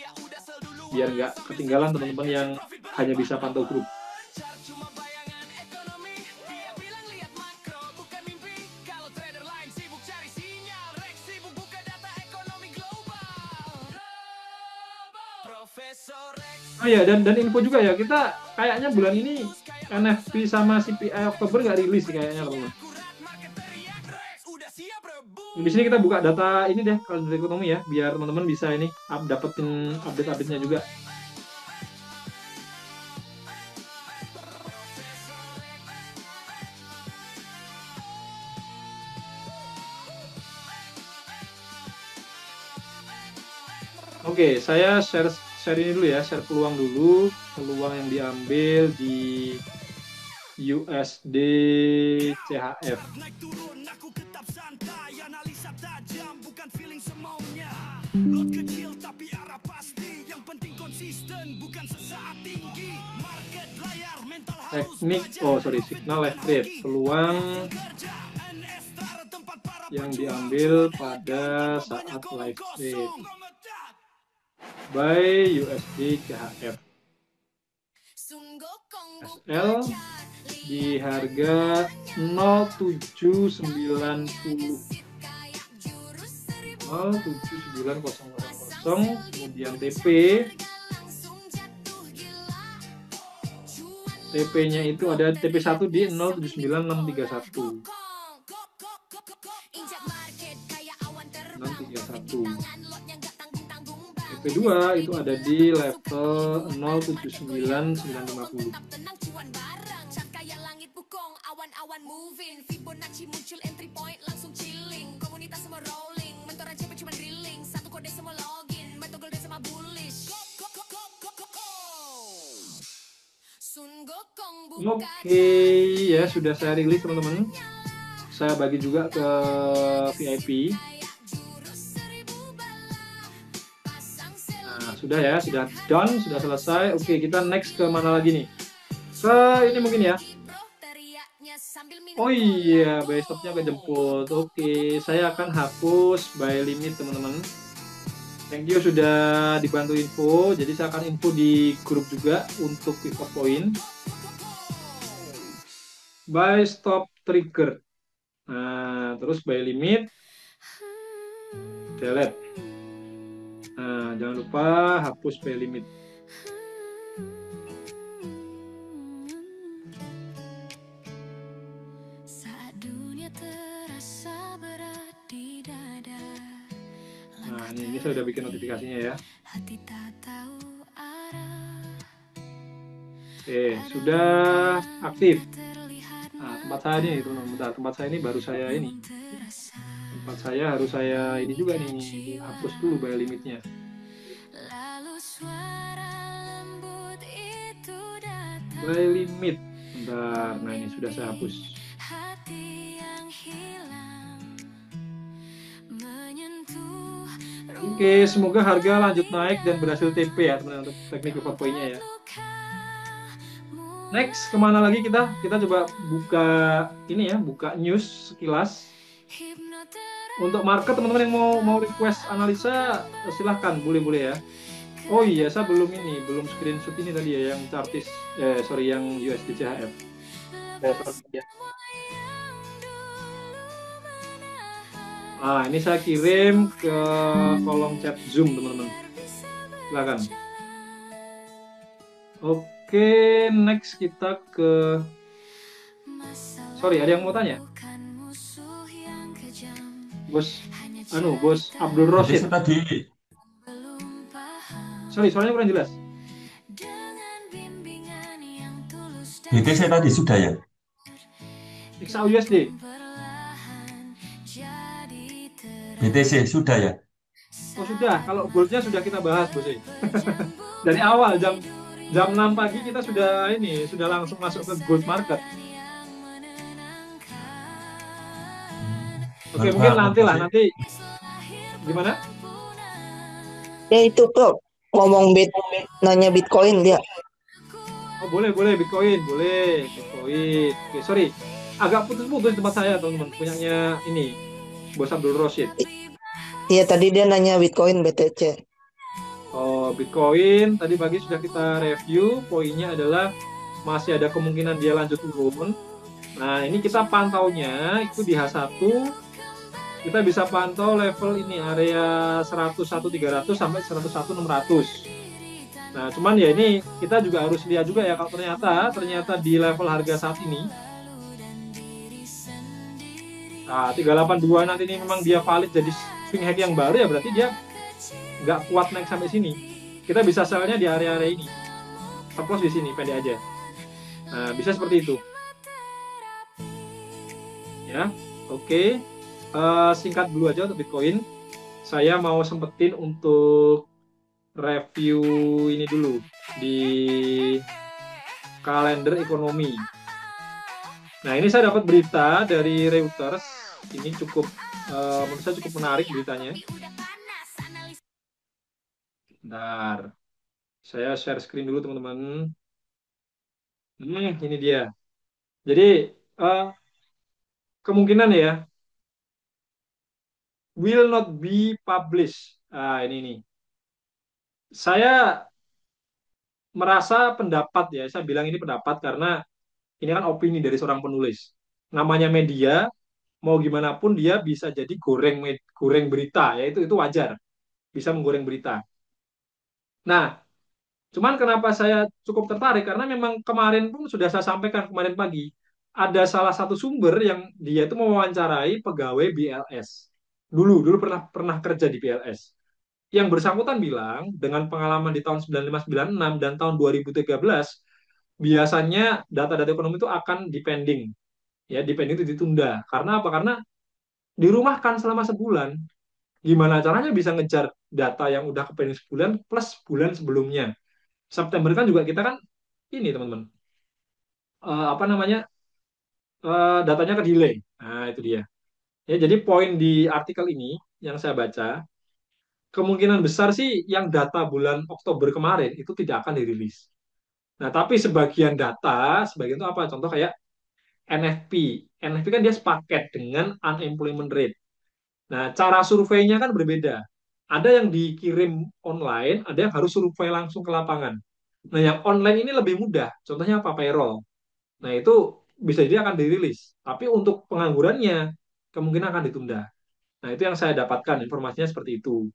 Speaker 1: biar nggak ketinggalan teman-teman yang hanya bisa pantau grup. Oh ya, dan info juga ya, kita kayaknya bulan ini NFP sama CPI Oktober nggak rilis kayaknya teman-teman. Di sini kita buka data ini deh, kalau dari ekonomi ya, biar teman-teman bisa ini dapetin update-update-nya juga. Oke, saya share ini dulu ya, share peluang dulu, peluang yang diambil di USD CHF. Teknik, signal live trade, peluang yang diambil pada saat live trade by USD CHF. SL di harga 07990, 07900, kemudian TP-nya itu ada TP1 di 079631. 631. TP2 itu ada di level 079950.
Speaker 3: Awan-awan moving, Fibonacci muncul entry point langsung chilling. Komunitas semua rolling, mentoran cepet cuma drilling. Satu kode semua login, Beto Golden sama bullish. Go. Sun Gokong buka
Speaker 1: Oke, ya sudah saya rilis teman-teman. Saya bagi juga ke VIP. Nah, sudah ya, sudah done, sudah selesai. Oke, kita next ke mana lagi nih? Ke ini mungkin ya. Oh iya, buy stopnya kejemput. Oke, saya akan hapus buy limit teman-teman. Thank you sudah dibantu info. Jadi saya akan info di grup juga untuk pivot point. Buy stop trigger. Nah, terus buy limit. Delete. Nah, jangan lupa hapus buy limit. Nah, ini saya udah bikin notifikasinya ya. Oke, sudah aktif. Nah, tempat saya ini, bentar, tempat saya ini baru saya ini. Tempat saya harus saya ini juga nih, hapus dulu buy limitnya. Buy limit. Bentar, nah ini sudah saya hapus. Oke, semoga harga lanjut naik dan berhasil TP ya teman-teman untuk teknik pivot point-nya ya. Next, kemana lagi kita? Kita coba buka ini ya, buka news sekilas. Untuk market teman-teman yang mau request analisa silahkan, boleh ya. Oh iya, saya belum screenshot ini tadi ya yang chartis, yang USD CHF. Ya. Nah, ini saya kirim ke kolom chat Zoom teman-teman. Silakan. Oke, next kita ke. Sorry, ada yang mau tanya? Bos Abdul Roshid.
Speaker 4: Tadi.
Speaker 1: Sorry, soalnya kurang jelas.
Speaker 4: BTC tadi sudah ya?
Speaker 1: XAUUSD.
Speaker 4: BTC sudah ya?
Speaker 1: Oh sudah, kalau goldnya sudah kita bahas bos. Dari awal jam 6 pagi kita sudah langsung masuk ke gold market. Oke, mungkin nanti gimana?
Speaker 5: Ya itu bro, nanya Bitcoin dia.
Speaker 1: Oh boleh Bitcoin, boleh Bitcoin. Oke, sorry, agak putus-putus tempat saya teman-teman. Punyanya ini Bos Abdul Roshid.
Speaker 5: Iya tadi dia nanya Bitcoin BTC.
Speaker 1: Oh Bitcoin tadi pagi sudah kita review, poinnya adalah masih ada kemungkinan dia lanjut turun. Nah ini kita pantaunya itu di H1. Kita bisa pantau level ini area 101.300 sampai 101.600. Nah, cuman ya ini kita juga harus lihat juga ya kalau ternyata di level harga saat ini. Nah, 382 nanti ini memang dia valid jadi swing high yang baru ya berarti dia nggak kuat naik sampai sini. Kita bisa sellnya di area-area ini. Stop loss di sini pendek aja. Nah, bisa seperti itu. Ya, oke. Singkat dulu aja untuk Bitcoin. Saya mau sempetin untuk review ini dulu di kalender ekonomi. Nah ini saya dapat berita dari Reuters. Ini menurut saya cukup menarik beritanya. Bentar, saya share screen dulu teman-teman. Ini dia. Jadi kemungkinan ya will not be published. Ini nih. Saya merasa pendapat ya, saya bilang ini pendapat karena ini kan opini dari seorang penulis. Namanya media, mau gimana pun dia bisa jadi goreng berita, ya itu wajar, bisa menggoreng berita. Nah, cuman kenapa saya cukup tertarik karena memang kemarin pun sudah saya sampaikan kemarin pagi, ada salah satu sumber yang dia itu mewawancarai pegawai BLS. Dulu pernah kerja di BLS. Yang bersangkutan bilang dengan pengalaman di tahun 95-96 dan tahun 2013 biasanya data-data ekonomi itu akan depending Ya, depending itu ditunda. Karena apa? Karena dirumahkan selama sebulan. Gimana caranya bisa ngejar data yang udah kepending sebulan plus bulan sebelumnya. September kan juga kita kan ini teman-teman, apa namanya, datanya ke delay. Nah itu dia. Ya, jadi poin di artikel ini yang saya baca, kemungkinan besar sih yang data bulan Oktober kemarin itu tidak akan dirilis. Nah, tapi sebagian data, sebagian itu apa? Contoh kayak NFP. NFP kan dia sepaket dengan unemployment rate. Nah, cara surveinya kan berbeda. Ada yang dikirim online, ada yang harus survei langsung ke lapangan. Nah, yang online ini lebih mudah. Contohnya apa? Payroll. Nah, itu bisa jadi akan dirilis. Tapi untuk penganggurannya, kemungkinan akan ditunda. Nah, itu yang saya dapatkan, informasinya seperti itu.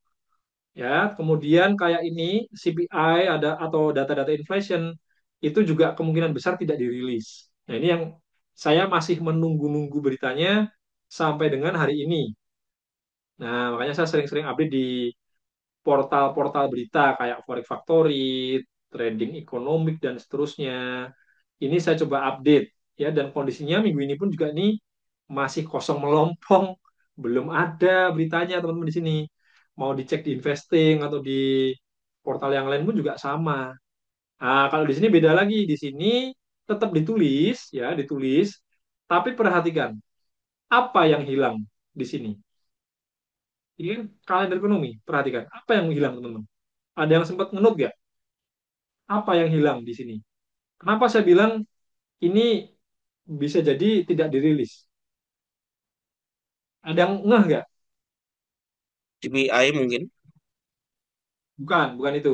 Speaker 1: Ya, kemudian kayak ini, CPI ada atau data-data inflation, itu juga kemungkinan besar tidak dirilis. Nah, ini yang saya masih menunggu-nunggu beritanya sampai dengan hari ini. Nah, makanya saya sering-sering update di portal-portal berita kayak Forex Factory, Trading Economic, dan seterusnya. Ini saya coba update, ya, dan kondisinya minggu ini pun juga ini masih kosong melompong, belum ada beritanya teman-teman di sini. Mau dicek di investing atau di portal yang lain pun juga sama. Nah, kalau di sini beda lagi, di sini tetap ditulis, ya, ditulis, tapi perhatikan apa yang hilang di sini. Ini kan kalender ekonomi, perhatikan apa yang hilang teman-teman. Ada yang sempat ngenut gak? Apa yang hilang di sini? Kenapa saya bilang ini bisa jadi tidak dirilis? Ada yang ngeh nggak?
Speaker 2: CPI mungkin.
Speaker 1: Bukan, bukan itu.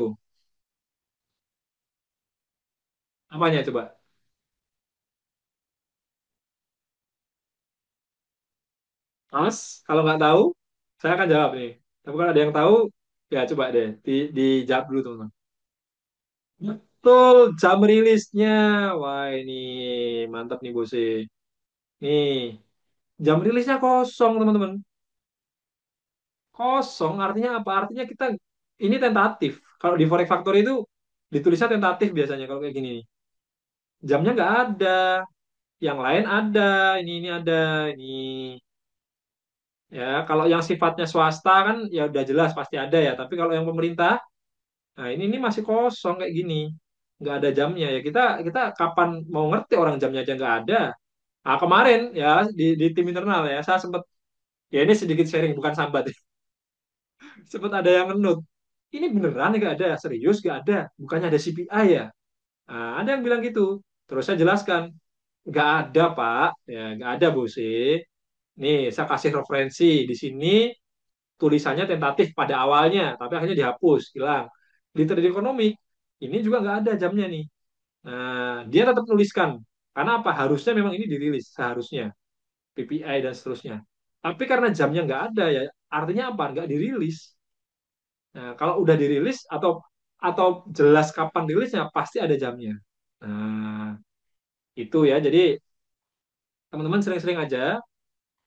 Speaker 1: Apanya coba? Mas, kalau nggak tahu, saya akan jawab nih. Tapi kalau ada yang tahu, ya coba deh dijawab dulu teman-teman. Betul, jam rilisnya. Wah ini mantap nih bos. Nih, jam rilisnya kosong teman-teman. Kosong artinya apa? Artinya kita ini tentatif. Kalau di Forex Factory itu ditulisnya tentatif biasanya kalau kayak gini nih. Jamnya nggak ada, yang lain ada, ini ada, ini. Ya, kalau yang sifatnya swasta kan ya udah jelas pasti ada ya. Tapi kalau yang pemerintah, nah ini masih kosong kayak gini, nggak ada jamnya ya. Kita kita kapan mau ngerti orang jamnya aja nggak ada. Nah, kemarin ya di tim internal ya saya sempat, ya ini sedikit sharing bukan sambat, sempat ada yang ngenut. Ini beneran nggak ada, serius nggak ada, bukannya ada CPI ya? Nah, ada yang bilang gitu. Terus saya jelaskan, nggak ada Pak, ya nggak ada bos. Nih saya kasih referensi di sini tulisannya tentatif pada awalnya, tapi akhirnya dihapus, hilang. Di trading ekonomi, ini juga nggak ada jamnya nih. Nah, dia tetap nuliskan. Karena apa? Harusnya memang ini dirilis, seharusnya. PPI dan seterusnya. Tapi karena jamnya nggak ada ya, artinya apa? Nggak dirilis. Nah, kalau udah dirilis atau jelas kapan rilisnya, pasti ada jamnya. Nah, itu ya. Jadi teman-teman sering-sering aja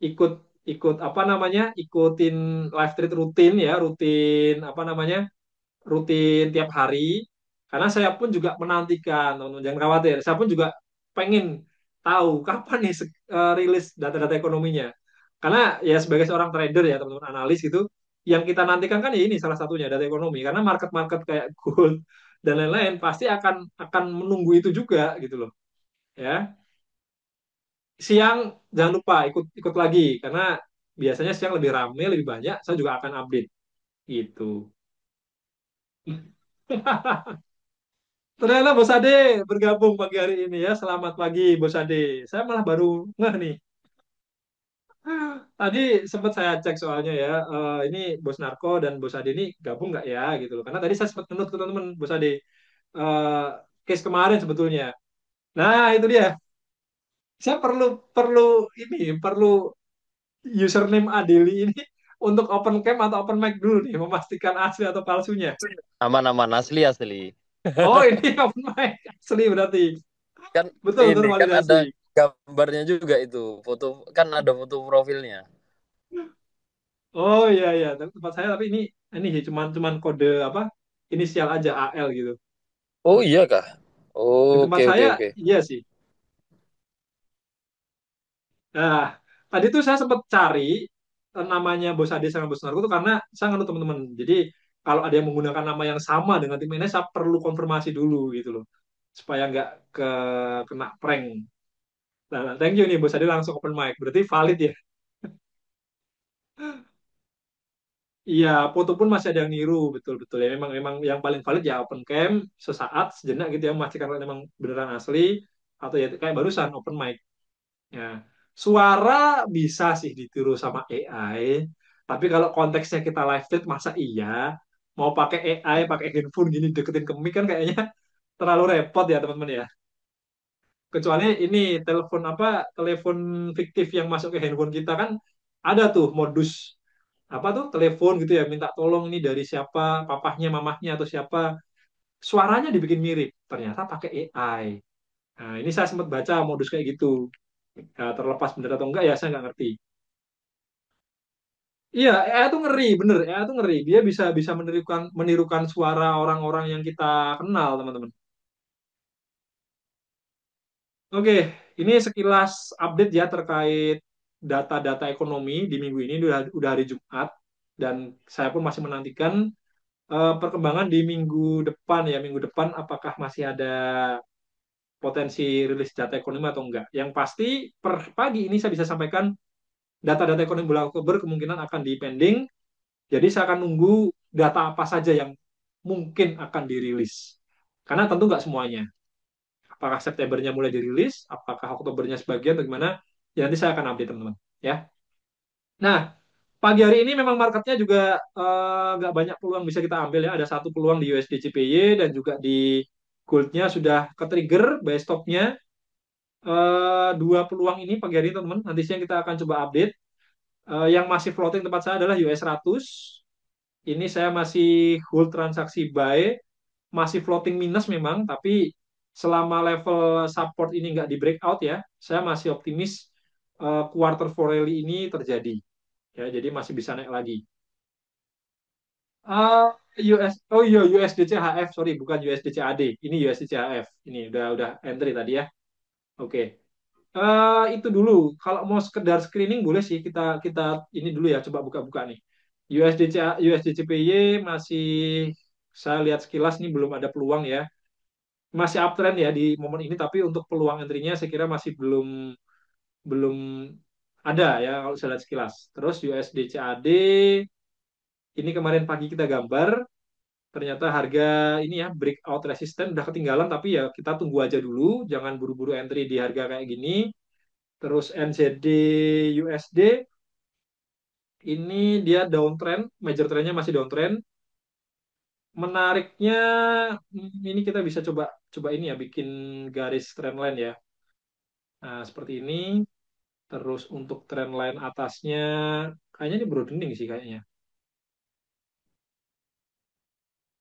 Speaker 1: ikut ikut apa namanya? Ikutin live trade rutin ya, rutin apa namanya? Rutin tiap hari, karena saya pun juga menantikan, teman-teman jangan khawatir, saya pun juga pengen tahu kapan nih rilis data-data ekonominya, karena ya sebagai seorang trader ya teman-teman analis gitu, yang kita nantikan kan ya ini salah satunya data ekonomi, karena market-market kayak gold dan lain-lain pasti akan menunggu itu juga gitu loh ya. Siang jangan lupa ikut ikut lagi, karena biasanya siang lebih ramai lebih banyak, saya juga akan update gitu. Ternyata Bos Ade bergabung pagi hari ini ya. Selamat pagi Bos Ade. Saya malah baru ngeh nih. Tadi sempat saya cek soalnya ya. Ini Bos Narko dan Bos Ade ini gabung nggak ya gitu loh. Karena tadi saya sempat kenut ke teman-teman Bos Ade. Eh, Case kemarin sebetulnya. Nah itu dia. Saya perlu perlu perlu username Adeli ini untuk open cam atau open mic dulu nih, memastikan asli atau palsunya.
Speaker 6: Aman-aman, asli asli.
Speaker 1: Oh ini open mic asli berarti.
Speaker 6: Kan
Speaker 1: Betul betul
Speaker 6: ini kan ada
Speaker 1: validasi.
Speaker 6: gambarnya juga itu, foto kan ada foto profilnya.
Speaker 1: Oh iya iya, tempat saya tapi ini sih cuman cuman kode apa? Inisial aja AL gitu.
Speaker 6: Oh iya kah?
Speaker 1: Di tempat
Speaker 6: Oke oke
Speaker 1: saya
Speaker 6: oke.
Speaker 1: iya sih. Nah, tadi tuh saya sempat cari namanya Bos Ade sama Bos Narko itu karena saya ngeluh teman-teman. Jadi kalau ada yang menggunakan nama yang sama dengan tim ini, saya perlu konfirmasi dulu gitu loh, supaya nggak ke kena prank. Nah, thank you nih Bos Ade langsung open mic. Berarti valid ya? Iya, foto pun masih ada yang niru, betul-betul ya. Memang memang yang paling valid ya open cam sesaat sejenak gitu ya, memastikan kalau memang beneran asli atau ya kayak barusan open mic. Ya, suara bisa sih ditiru sama AI, tapi kalau konteksnya kita live feed, masa iya mau pakai AI, pakai handphone gini deketin ke mic kan kayaknya terlalu repot ya teman-teman ya. Kecuali ini telepon apa, telepon fiktif yang masuk ke handphone kita kan ada tuh modus apa tuh telepon gitu ya, minta tolong ini dari siapa, papahnya, mamahnya atau siapa, suaranya dibikin mirip, ternyata pakai AI. Nah, ini saya sempat baca modus kayak gitu. Ya, terlepas bener atau enggak ya saya nggak ngerti. Iya, AI itu ngeri, bener. AI itu ngeri. Dia bisa bisa menirukan suara orang-orang yang kita kenal, teman-teman. Oke, ini sekilas update ya terkait data-data ekonomi di minggu ini. Udah hari Jumat dan saya pun masih menantikan perkembangan di minggu depan ya. Minggu depan apakah masih ada potensi rilis data ekonomi atau enggak? Yang pasti per pagi ini saya bisa sampaikan data-data ekonomi bulan Oktober kemungkinan akan dipending. Jadi saya akan nunggu data apa saja yang mungkin akan dirilis. Karena tentu nggak semuanya. Apakah Septembernya mulai dirilis, apakah Oktobernya sebagian, atau gimana? Ya nanti saya akan update teman-teman. Ya. Nah, pagi hari ini memang marketnya juga nggak banyak peluang bisa kita ambil ya. Ada satu peluang di USD CPY dan juga di goldnya sudah ke-trigger buy stopnya. Dua peluang ini pagi hari ini teman-teman. Nanti siang kita akan coba update. Yang masih floating tempat saya adalah US 100. Ini saya masih hold transaksi buy, masih floating minus memang, tapi selama level support ini nggak di breakout ya, saya masih optimis quarter four rally ini terjadi. Ya, jadi masih bisa naik lagi. Uh, oh iya USDC HF, sorry bukan USDC AD, ini USDC HF. Ini udah entry tadi ya. Oke. Itu dulu. Kalau mau sekedar screening boleh sih kita kita ini dulu ya, coba buka-buka nih. USDC USDCPY masih saya lihat sekilas nih belum ada peluang ya. Masih uptrend ya di momen ini, tapi untuk peluang entry-nya saya kira masih belum belum ada ya kalau saya lihat sekilas. Terus USD CAD ini kemarin pagi kita gambar, ternyata harga ini ya breakout resisten udah ketinggalan, tapi ya kita tunggu aja dulu, jangan buru-buru entry di harga kayak gini. Terus NZD USD ini dia downtrend, major trendnya masih downtrend. Menariknya ini kita bisa coba coba ini ya bikin garis trendline ya. Nah, seperti ini. Terus untuk trendline atasnya kayaknya ini broadening sih kayaknya.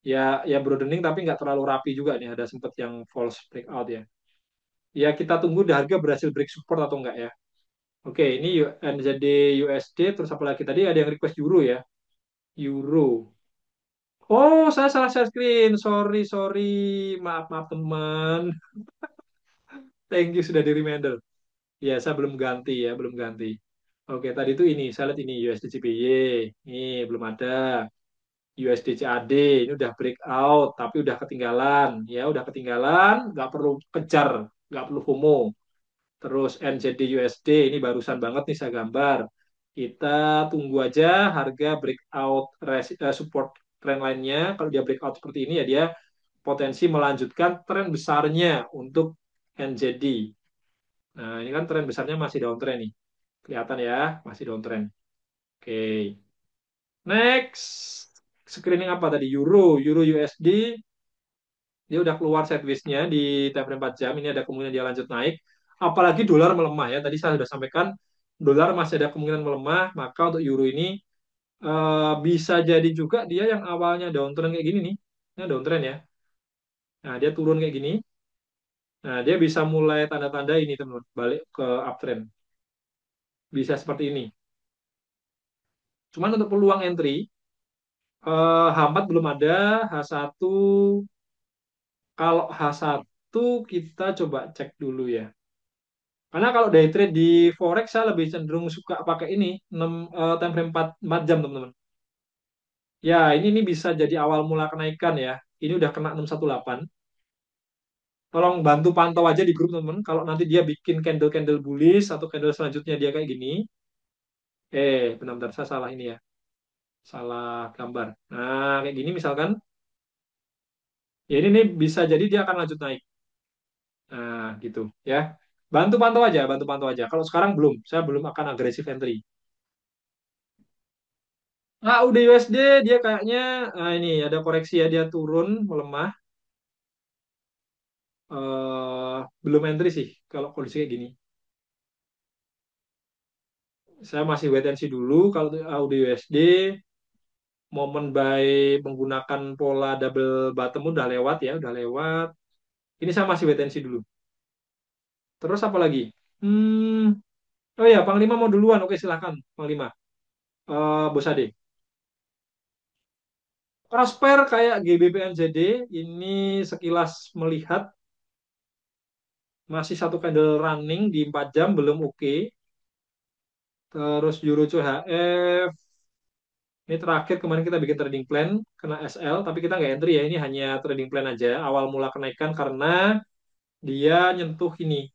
Speaker 1: Ya ya broadening tapi nggak terlalu rapi juga nih, ada sempat yang false breakout ya. Ya kita tunggu di harga berhasil break support atau enggak ya. Oke, ini NZD USD terus apa lagi tadi ada yang request euro ya. Euro. Oh, saya salah share screen. Sorry, sorry. Maaf, maaf teman. Thank you sudah di reminder. Ya, saya belum ganti ya, belum ganti. Oke, tadi itu ini, saya lihat ini USD CPY. Ini belum ada. USD CAD ini udah breakout, tapi udah ketinggalan. Ya, udah ketinggalan, nggak perlu kejar, nggak perlu FOMO. Terus NZD USD ini barusan banget nih saya gambar. Kita tunggu aja harga breakout support trend lainnya. Kalau dia breakout seperti ini ya dia potensi melanjutkan tren besarnya untuk NZD. Nah, ini kan tren besarnya masih downtrend nih. Kelihatan ya, masih downtrend. Oke. Next. Screening apa tadi? Euro USD. Dia udah keluar sideways-nya di time frame 4 jam. Ini ada kemungkinan dia lanjut naik. Apalagi dolar melemah ya. Tadi saya sudah sampaikan dolar masih ada kemungkinan melemah. Maka untuk euro ini bisa jadi juga dia yang awalnya downtrend kayak gini nih. Ini downtrend ya. Nah, dia turun kayak gini. Nah, dia bisa mulai tanda-tanda ini teman-teman. Balik ke uptrend. Bisa seperti ini. Cuman untuk peluang entry, H4 belum ada. H1, kalau H1 kita coba cek dulu ya. Karena kalau day trade di forex saya lebih cenderung suka pakai ini 6 time frame 4 jam teman-teman. Ya, ini bisa jadi awal mula kenaikan ya. Ini udah kena 618. Tolong bantu pantau aja di grup teman-teman. Kalau nanti dia bikin candle-candle bullish atau candle selanjutnya dia kayak gini. Benar-benar saya salah ini ya. Salah gambar. Nah, kayak gini misalkan. Ya ini nih bisa jadi dia akan lanjut naik. Nah, gitu ya. Bantu pantau aja, bantu pantau aja. Kalau sekarang belum, saya belum akan agresif entry. Nah, udah USD dia kayaknya ini ada koreksi ya, dia turun melemah. Belum entry sih kalau kondisi kayak gini. Saya masih wait and see dulu kalau Audi USD momen buy menggunakan pola double bottom udah lewat ya, udah lewat. Ini saya masih wait and see dulu. Terus apa lagi? Hmm, oh ya, Panglima mau duluan. Oke, silakan, Panglima. Bos Ade. Prosper kayak GBP/NZD ini sekilas melihat masih satu candle running di 4 jam belum oke. Terus Euro CHF ini terakhir kemarin kita bikin trading plan kena SL tapi kita nggak entry ya, ini hanya trading plan aja awal mula kenaikan karena dia nyentuh ini.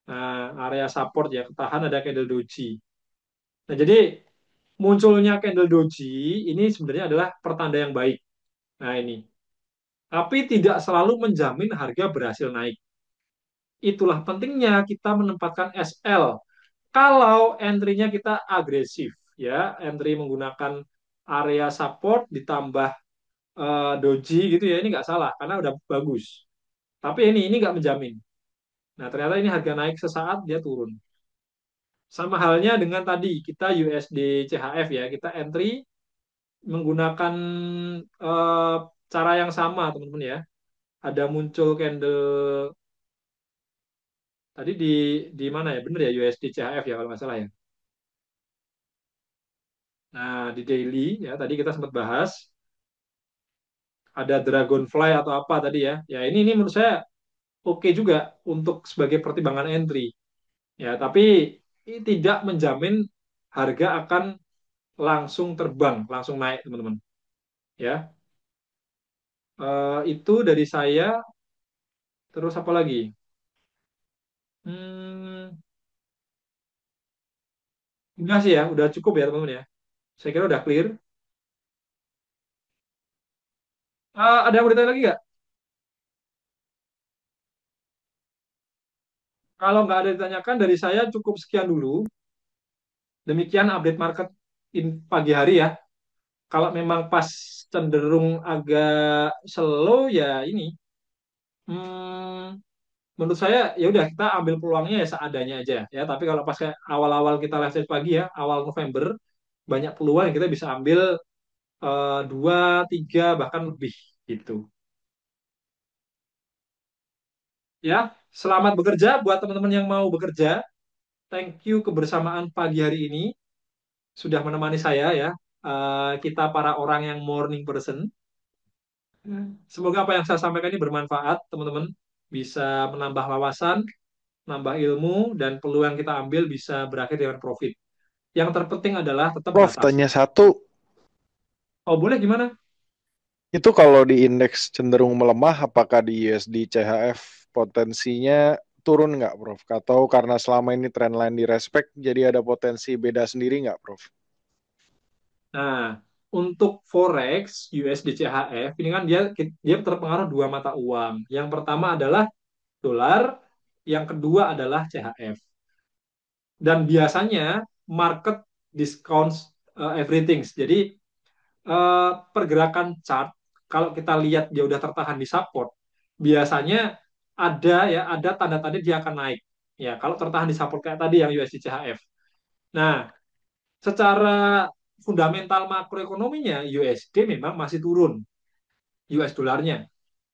Speaker 1: Nah, area support ya ketahan ada candle doji. Nah, jadi munculnya candle doji ini sebenarnya adalah pertanda yang baik. Nah, ini. Tapi tidak selalu menjamin harga berhasil naik. Itulah pentingnya kita menempatkan SL. Kalau entry-nya kita agresif, ya, entry menggunakan area support ditambah doji gitu ya, ini nggak salah karena udah bagus. Tapi ini nggak menjamin. Nah, ternyata ini harga naik sesaat dia turun. Sama halnya dengan tadi kita USD CHF ya, kita entry menggunakan eh, cara yang sama teman-teman ya. Ada muncul candle tadi di mana ya? Bener ya USD CHF ya kalau nggak salah ya. Nah, di daily ya tadi kita sempat bahas ada dragonfly atau apa tadi ya. Ya ini menurut saya oke juga untuk sebagai pertimbangan entry. Ya, tapi ini tidak menjamin harga akan langsung terbang, langsung naik, teman-teman. Ya, itu dari saya. Terus apa lagi? Hmm, udah sih ya, udah cukup ya, teman-teman ya. Saya kira udah clear. Ada yang mau ditanya lagi nggak? Kalau nggak ada ditanyakan, dari saya cukup sekian dulu. Demikian update market pagi hari ya. Kalau memang pas cenderung agak slow ya ini. Hmm, menurut saya ya udah kita ambil peluangnya ya seadanya aja ya. Tapi kalau pas kayak awal-awal kita live stage pagi ya, awal November banyak peluang yang kita bisa ambil dua, tiga bahkan lebih gitu. Ya, selamat bekerja buat teman-teman yang mau bekerja. Thank you kebersamaan pagi hari ini sudah menemani saya ya. Kita para orang yang morning person. Semoga apa yang saya sampaikan ini bermanfaat, teman-teman. Bisa menambah wawasan, nambah ilmu, dan peluang yang kita ambil bisa berakhir dengan profit. Yang terpenting adalah tetap
Speaker 7: Prof,
Speaker 1: batasi.
Speaker 7: tanya satu,
Speaker 1: Oh, boleh gimana?
Speaker 7: itu kalau di indeks cenderung melemah, apakah di USD CHF potensinya turun nggak, Prof? Atau karena selama ini trendline di respect, jadi ada potensi beda sendiri nggak, Prof?
Speaker 1: Nah, untuk forex USD CHF ini kan dia dia terpengaruh dua mata uang. Yang pertama adalah dolar, yang kedua adalah CHF. Dan biasanya market discounts everything. Jadi pergerakan chart kalau kita lihat dia udah tertahan di support, biasanya ada tanda-tanda dia akan naik. Ya, kalau tertahan di support kayak tadi yang USD CHF. Nah, secara fundamental makroekonominya USD memang masih turun US dolarnya.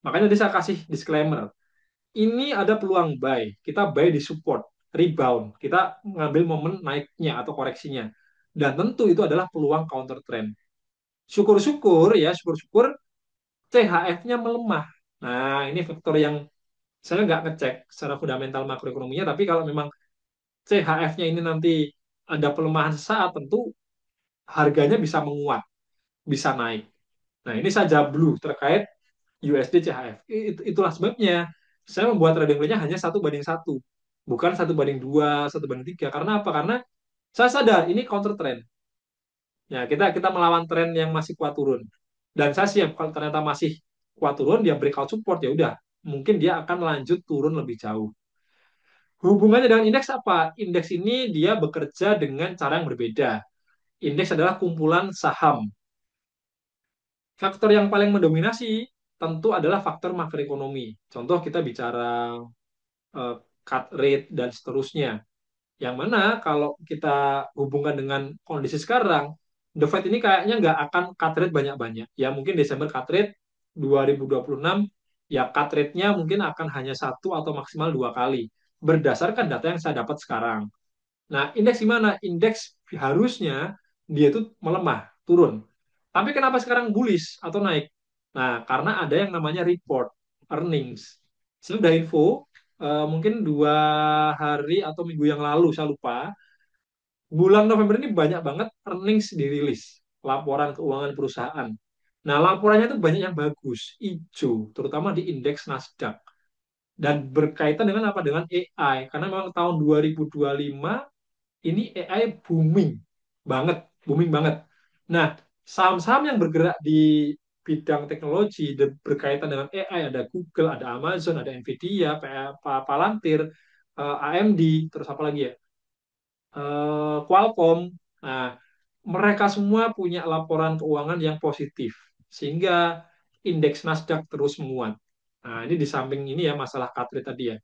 Speaker 1: Makanya tadi saya kasih disclaimer. Ini ada peluang buy. Kita buy di support, rebound. Kita mengambil momen naiknya atau koreksinya. Dan tentu itu adalah peluang counter trend. Syukur-syukur ya, syukur-syukur CHF-nya melemah. Nah, ini faktor yang saya nggak ngecek secara fundamental makroekonominya, tapi kalau memang CHF-nya ini nanti ada pelemahan sesaat, tentu harganya bisa menguat, bisa naik. Nah, ini saja blue terkait USD CHF. Itulah sebabnya saya membuat trading plan-nya hanya 1:1, bukan 1:2, 1:3. Karena apa? Karena saya sadar ini counter trend. Ya, kita melawan tren yang masih kuat turun. Dan saya siap kalau ternyata masih kuat turun, dia breakout support, ya udah, mungkin dia akan lanjut turun lebih jauh. Hubungannya dengan indeks apa? Indeks ini dia bekerja dengan cara yang berbeda. Indeks adalah kumpulan saham. Faktor yang paling mendominasi tentu adalah faktor makroekonomi. Contoh kita bicara eh, cut rate dan seterusnya. Yang mana kalau kita hubungkan dengan kondisi sekarang, The Fed ini kayaknya nggak akan cut rate banyak-banyak. Ya mungkin Desember cut rate 2026, ya cut rate-nya mungkin akan hanya satu atau maksimal dua kali. Berdasarkan data yang saya dapat sekarang. Nah, indeks gimana? Indeks harusnya dia itu melemah, turun. Tapi kenapa sekarang bullish atau naik? Nah, karena ada yang namanya report, earnings. Saya sudah info, mungkin 2 hari atau minggu yang lalu, saya lupa. Bulan November ini banyak banget earnings dirilis, laporan keuangan perusahaan. Nah, laporannya itu banyak yang bagus, hijau, terutama di indeks Nasdaq. Dan berkaitan dengan apa? Dengan AI. Karena memang tahun 2025 ini AI booming banget. Nah, saham-saham yang bergerak di bidang teknologi dan berkaitan dengan AI, ada Google, ada Amazon, ada Nvidia, Palantir, AMD, terus apa lagi ya? Qualcomm. Nah, mereka semua punya laporan keuangan yang positif, sehingga indeks Nasdaq terus menguat. Nah, ini di samping ini ya masalah cut rate tadi ya.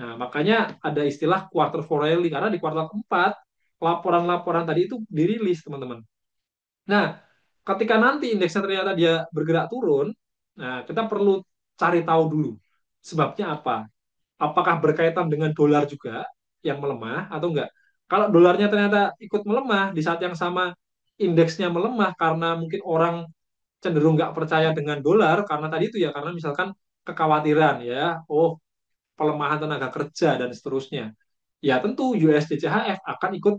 Speaker 1: Nah, makanya ada istilah quarter four rally, karena di kuartal keempat laporan-laporan tadi itu dirilis, teman-teman. Nah, ketika nanti indeksnya ternyata dia bergerak turun, nah kita perlu cari tahu dulu sebabnya apa. Apakah berkaitan dengan dolar juga yang melemah atau enggak? Kalau dolarnya ternyata ikut melemah di saat yang sama, indeksnya melemah karena mungkin orang cenderung nggak percaya dengan dolar karena tadi itu ya, karena misalkan kekhawatiran ya, oh pelemahan tenaga kerja dan seterusnya. Ya tentu USD CHF akan ikut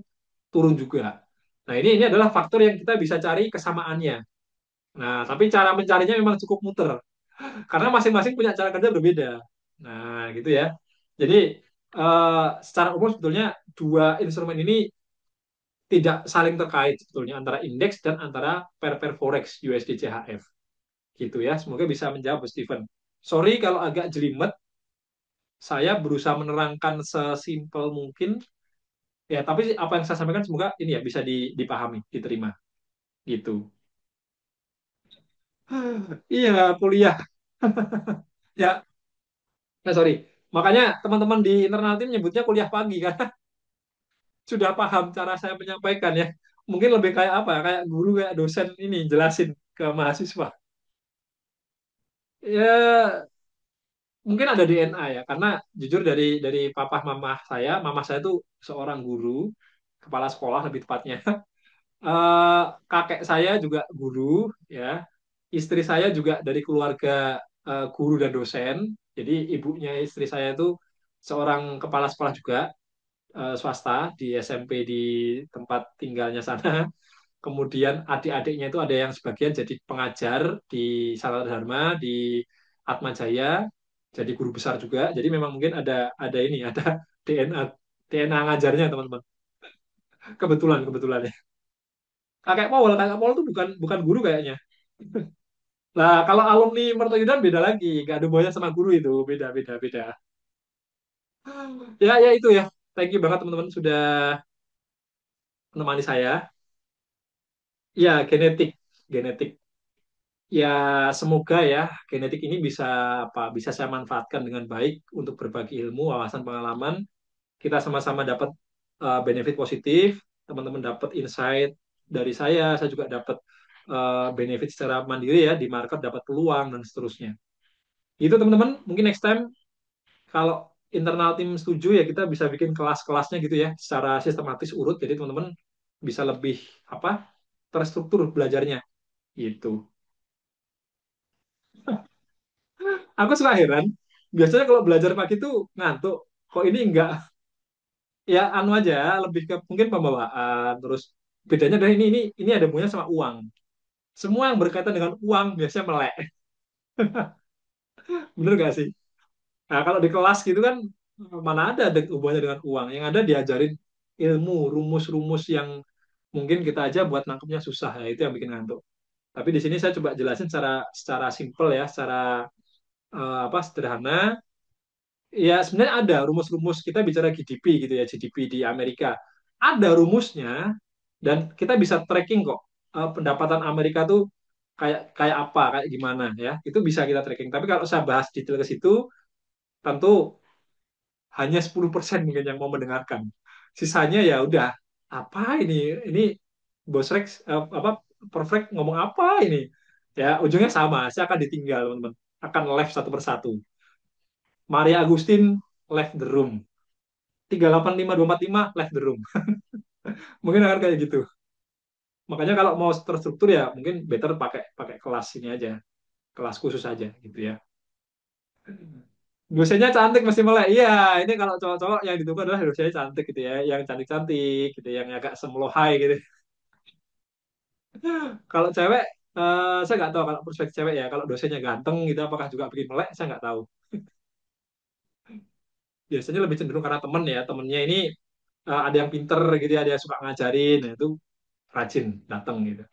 Speaker 1: turun juga. Nah, ini adalah faktor yang kita bisa cari kesamaannya. Nah, tapi cara mencarinya memang cukup muter karena masing-masing punya cara kerja berbeda. Nah, gitu ya. Jadi secara umum sebetulnya dua instrumen ini tidak saling terkait sebetulnya, antara indeks dan antara pair-pair forex USD CHF. Gitu ya. Semoga bisa menjawab, Steven. Sorry kalau agak jelimet, saya berusaha menerangkan sesimpel mungkin. Ya, tapi apa yang saya sampaikan semoga ini ya bisa dipahami, diterima. Gitu. Iya, kuliah. Ya, sorry. Makanya teman-teman di internal tim nyebutnya kuliah pagi karena sudah paham cara saya menyampaikan ya. Mungkin lebih kayak apa? Kayak guru, kayak dosen ini jelasin ke mahasiswa. Ya, mungkin ada DNA ya. Karena jujur dari papa mama saya tuh seorang guru, kepala sekolah lebih tepatnya. Kakek saya juga guru, ya. Istri saya juga dari keluarga guru dan dosen. Jadi ibunya istri saya itu seorang kepala sekolah juga, swasta di SMP di tempat tinggalnya sana. Kemudian adik-adiknya itu ada yang sebagian jadi pengajar di Salata Dharma, di Atma Jaya, jadi guru besar juga. Jadi memang mungkin ada ini, ada DNA DNA ngajarnya, teman-teman. Kebetulan ya. Kakek Paul tuh bukan bukan guru kayaknya. Nah, kalau alumni Mertoyudan beda lagi, nggak ada hubungannya sama guru itu, beda beda beda. Ya ya itu ya. Thank you banget teman-teman sudah menemani saya. Ya, genetik. Ya, semoga ya genetik ini bisa saya manfaatkan dengan baik untuk berbagi ilmu, wawasan, pengalaman. Kita sama-sama dapat benefit positif, teman-teman dapat insight dari saya juga dapat benefit secara mandiri ya di market, dapat peluang dan seterusnya. Itu teman-teman, mungkin next time kalau internal tim setuju ya kita bisa bikin kelas-kelasnya gitu ya secara sistematis urut, jadi teman-teman bisa lebih apa terstruktur belajarnya gitu. Aku suka heran, biasanya kalau belajar pagi tuh ngantuk, kok ini enggak. ya anu aja, lebih ke mungkin pembawaan. Terus bedanya dari ini ada hubungannya sama uang. Semua yang berkaitan dengan uang biasanya melek. Bener gak sih? Nah, kalau di kelas gitu kan mana ada hubungannya dengan uang. Yang ada diajarin ilmu, rumus-rumus yang mungkin kita aja buat nangkepnya susah ya, itu yang bikin ngantuk. Tapi di sini saya coba jelasin secara secara simple ya, secara sederhana. Ya sebenarnya ada rumus-rumus kita bicara GDP gitu ya, GDP di Amerika. Ada rumusnya dan kita bisa tracking kok pendapatan Amerika tuh kayak kayak apa, kayak gimana ya. Itu bisa kita tracking. Tapi kalau saya bahas detail ke situ, tentu hanya 10% mungkin yang mau mendengarkan. Sisanya ya udah, apa ini? Ini Bos Rex apa Perfect ngomong apa ini? Ya, ujungnya sama, saya akan ditinggal, teman-teman. Akan left satu persatu. Maria Agustin left the room. 385245 left the room. Mungkin akan kayak gitu. Makanya kalau mau terstruktur ya mungkin better pakai pakai kelas ini aja, kelas khusus aja gitu ya. Dosennya cantik mesti melek. Iya, ini kalau cowok-cowok yang ditunggu adalah dosennya cantik gitu ya, yang cantik-cantik gitu, yang agak semlohai gitu. Kalau cewek, saya nggak tahu kalau perspektif cewek ya. Kalau dosennya ganteng gitu, apakah juga bikin melek? Saya nggak tahu. Biasanya lebih cenderung karena temen ya, temennya ini ada yang pinter gitu ya, ada yang suka ngajarin, nah, itu rajin datang gitu.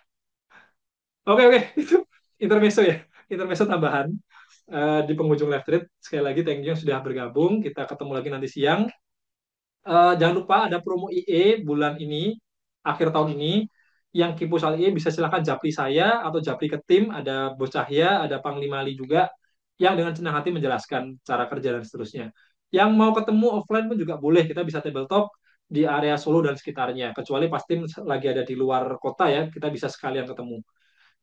Speaker 1: Oke oke, itu intermezzo ya, intermezzo tambahan di penghujung live thread. Sekali lagi thank you yang sudah bergabung. Kita ketemu lagi nanti siang. Jangan lupa ada promo IE bulan ini, akhir tahun ini. Yang kepo soal IE bisa silakan japri saya atau japri ke tim. Ada Bos Cahya, ada Panglima Ali juga yang dengan senang hati menjelaskan cara kerja dan seterusnya. Yang mau ketemu offline pun juga boleh. Kita bisa tabletop di area Solo dan sekitarnya. Kecuali pas tim lagi ada di luar kota ya, kita bisa sekalian ketemu.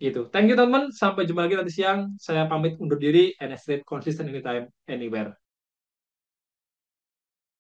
Speaker 1: Gitu. Thank you teman-teman. Sampai jumpa lagi nanti siang. Saya pamit undur diri. And stay consistent anytime, anywhere.